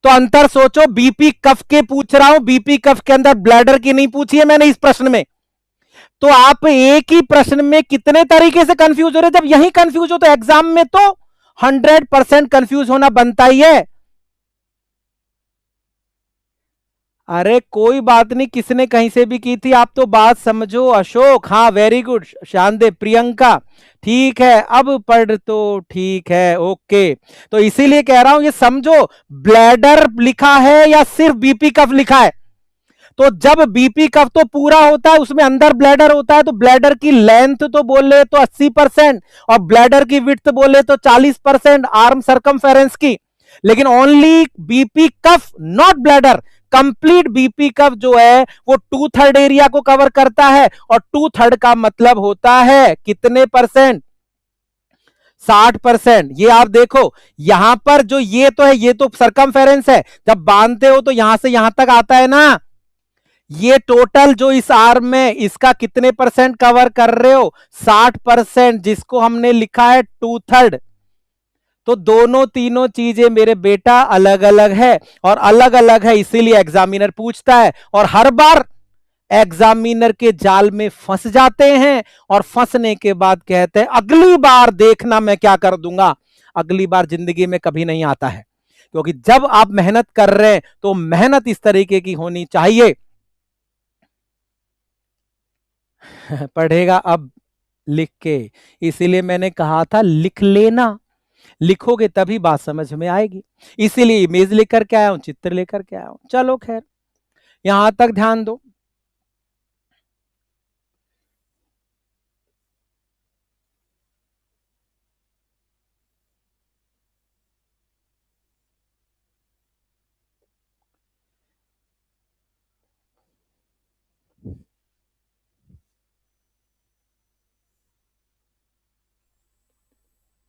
तो अंतर सोचो, बीपी कफ के पूछ रहा हूं, बीपी कफ के अंदर ब्लैडर की नहीं पूछी है मैंने इस प्रश्न में। तो आप एक ही प्रश्न में कितने तरीके से कंफ्यूज हो रहे। जब यही कंफ्यूज हो तो एग्जाम में तो 100% कंफ्यूज होना बनता ही है। अरे कोई बात नहीं, किसने कहीं से भी की थी, आप तो बात समझो। अशोक, हाँ वेरी गुड। शानदे, प्रियंका, ठीक है अब पढ़ तो ठीक है, ओके। तो इसीलिए कह रहा हूं ये समझो, ब्लैडर लिखा है या सिर्फ बीपी कफ लिखा है। तो जब बीपी कफ तो पूरा होता है उसमें अंदर ब्लैडर होता है, तो ब्लैडर की लेंथ तो बोले तो 80% और ब्लैडर की विड्थ बोले तो 40% आर्म सरकमफेरेंस की। लेकिन only BP cuff, not bladder. Complete BP cuff जो है वो 2/3 एरिया को कवर करता है। और 2/3 का मतलब होता है कितने परसेंट, 60%। ये आप देखो यहां पर जो ये तो है, ये तो सरकमफेरेंस है। जब बांधते हो तो यहां से यहां तक आता है ना। ये टोटल जो इस आर्म में इसका कितने परसेंट कवर कर रहे हो, 60%, जिसको हमने लिखा है 2/3। तो दोनों तीनों चीजें मेरे बेटा अलग अलग है। और अलग अलग है इसीलिए एग्जामिनर पूछता है। और हर बार एग्जामिनर के जाल में फंस जाते हैं और फंसने के बाद कहते हैं अगली बार देखना मैं क्या कर दूंगा। अगली बार जिंदगी में कभी नहीं आता है, क्योंकि जब आप मेहनत कर रहे हैं तो मेहनत इस तरीके की होनी चाहिए। पढ़ेगा अब लिख के, इसीलिए मैंने कहा था लिख लेना, लिखोगे तभी बात समझ में आएगी। इसीलिए इमेज लेकर के आया हूं, चित्र लेकर के आया हूं। चलो खैर, यहां तक ध्यान दो।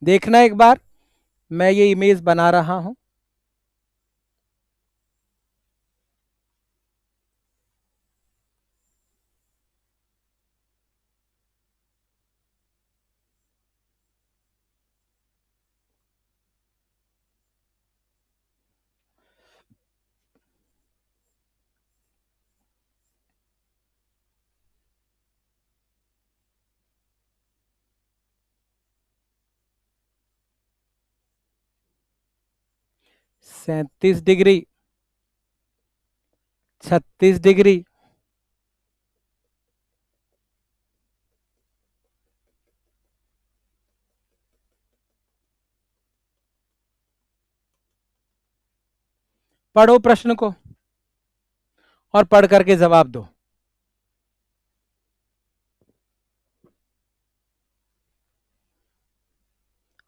देखना एक बार, मैं ये इमेज बना रहा हूं। सैंतीस डिग्री, 36 डिग्री, पढ़ो प्रश्न को और पढ़ करके जवाब दो।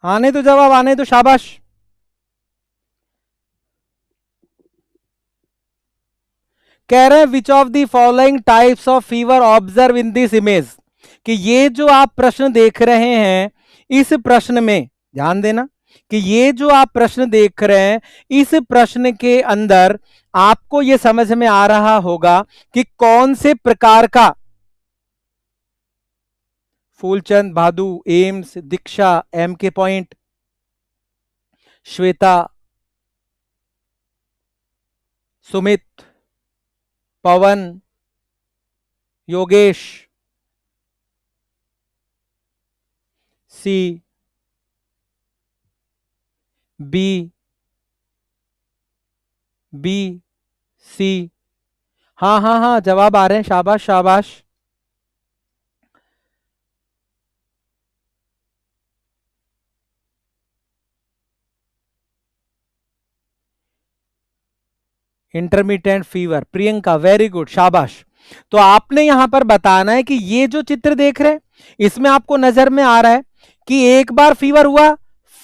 आने तो जवाब, आने तो, शाबाश। कह रहे हैं which of the following types of fever observe in this image, कि ये जो आप प्रश्न देख रहे हैं, इस प्रश्न में ध्यान देना कि ये जो आप प्रश्न देख रहे हैं, इस प्रश्न के अंदर आपको ये समझ में आ रहा होगा कि कौन से प्रकार का, फूलचंद, भादु, एम्स, दीक्षा, एम के पॉइंट, श्वेता, सुमित, पवन, योगेश, सी, बी, बी, सी। हाँ हाँ हाँ, जवाब आ रहे हैं, शाबाश शाबाश। Intermittent fever, Priyanka, very good, शाबाश। तो आपने यहां पर बताना है कि ये जो चित्र देख रहे हैं, इसमें आपको नजर में आ रहा है कि एक बार फीवर हुआ,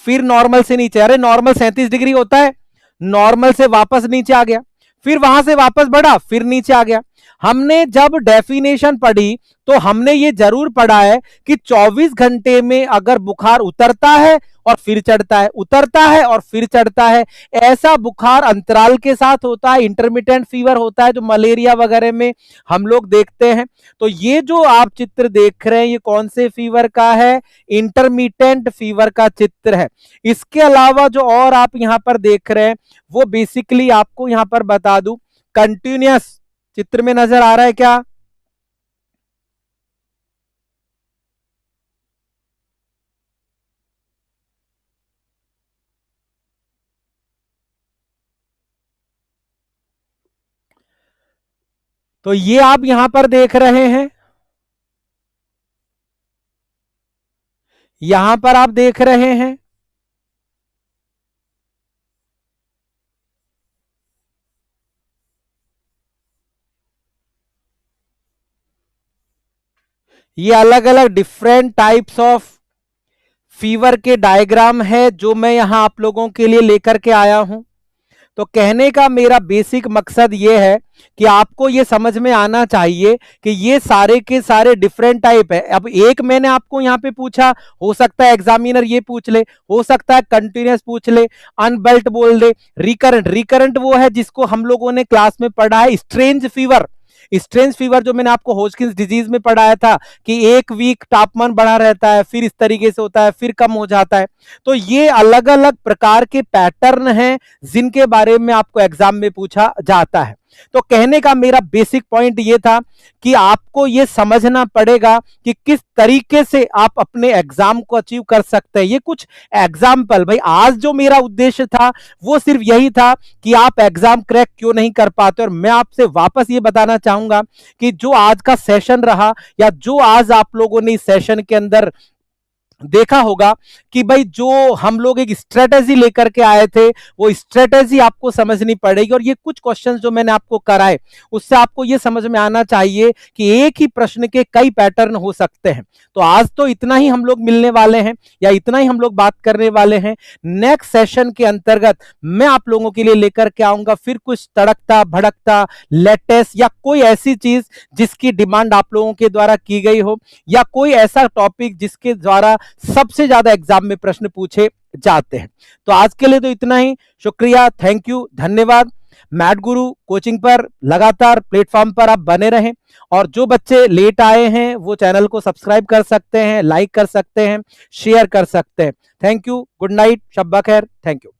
फिर नॉर्मल से नीचे, अरे नॉर्मल 37 डिग्री होता है, नॉर्मल से वापस नीचे आ गया, फिर वहां से वापस बढ़ा, फिर नीचे आ गया। हमने जब डेफिनेशन पढ़ी तो हमने ये जरूर पढ़ा है कि 24 घंटे में अगर बुखार उतरता है और फिर चढ़ता है, उतरता है और फिर चढ़ता है, ऐसा बुखार अंतराल के साथ होता है, इंटरमिटेंट फीवर होता है, जो मलेरिया वगैरह में हम लोग देखते हैं। तो ये जो आप चित्र देख रहे हैं, ये कौन से फीवर का है? इंटरमिटेंट फीवर का चित्र है। इसके अलावा जो और आप यहां पर देख रहे हैं, वो बेसिकली आपको यहां पर बता दूं, कंटिन्यूअस चित्र में नजर आ रहा है क्या? तो ये आप यहां पर देख रहे हैं, यहां पर आप देख रहे हैं, ये अलग अलग डिफरेंट टाइप्स ऑफ फीवर के डायग्राम है जो मैं यहां आप लोगों के लिए लेकर के आया हूं। तो कहने का मेरा बेसिक मकसद ये है कि आपको ये समझ में आना चाहिए कि ये सारे के सारे डिफरेंट टाइप है। अब एक मैंने आपको यहां पे पूछा, हो सकता है एग्जामिनर ये पूछ ले, हो सकता है कंटिन्यूअस पूछ ले, अनबेल्ट बोल दे, रिकरेंट, रिकरेंट वो है जिसको हम लोगों ने क्लास में पढ़ा है स्ट्रेंज फीवर। स्ट्रेंज फीवर जो मैंने आपको होजकिंस डिजीज में पढ़ाया था कि एक वीक तापमान बढ़ा रहता है, फिर इस तरीके से होता है, फिर कम हो जाता है। तो ये अलग अलग प्रकार के पैटर्न हैं जिनके बारे में आपको एग्जाम में पूछा जाता है। तो कहने का मेरा बेसिक पॉइंट ये था कि आपको ये समझना पड़ेगा कि किस तरीके से आप अपने एग्जाम को अचीव कर सकते हैं। ये कुछ एग्जाम्पल, भाई आज जो मेरा उद्देश्य था वो सिर्फ यही था कि आप एग्जाम क्रैक क्यों नहीं कर पाते। और मैं आपसे वापस ये बताना चाहूंगा कि जो आज का सेशन रहा या जो आज आप लोगों ने इस सेशन के अंदर देखा होगा कि भाई जो हम लोग एक स्ट्रेटेजी लेकर के आए थे वो स्ट्रेटेजी आपको समझनी पड़ेगी। और ये कुछ क्वेश्चंस जो मैंने आपको कराए उससे आपको ये समझ में आना चाहिए कि एक ही प्रश्न के कई पैटर्न हो सकते हैं। तो आज तो इतना ही हम लोग मिलने वाले हैं या इतना ही हम लोग बात करने वाले हैं। नेक्स्ट सेशन के अंतर्गत मैं आप लोगों के लिए लेकर के आऊंगा फिर कुछ तड़कता भड़कता लेटेस्ट या कोई ऐसी चीज जिसकी डिमांड आप लोगों के द्वारा की गई हो या कोई ऐसा टॉपिक जिसके द्वारा सबसे ज्यादा एग्जाम में प्रश्न पूछे जाते हैं। तो आज के लिए तो इतना ही। शुक्रिया, थैंक यू, धन्यवाद। मैथ गुरु कोचिंग पर लगातार प्लेटफॉर्म पर आप बने रहें और जो बच्चे लेट आए हैं वो चैनल को सब्सक्राइब कर सकते हैं, लाइक कर सकते हैं, शेयर कर सकते हैं। थैंक यू, गुड नाइट, शब्बा खैर, थैंक यू।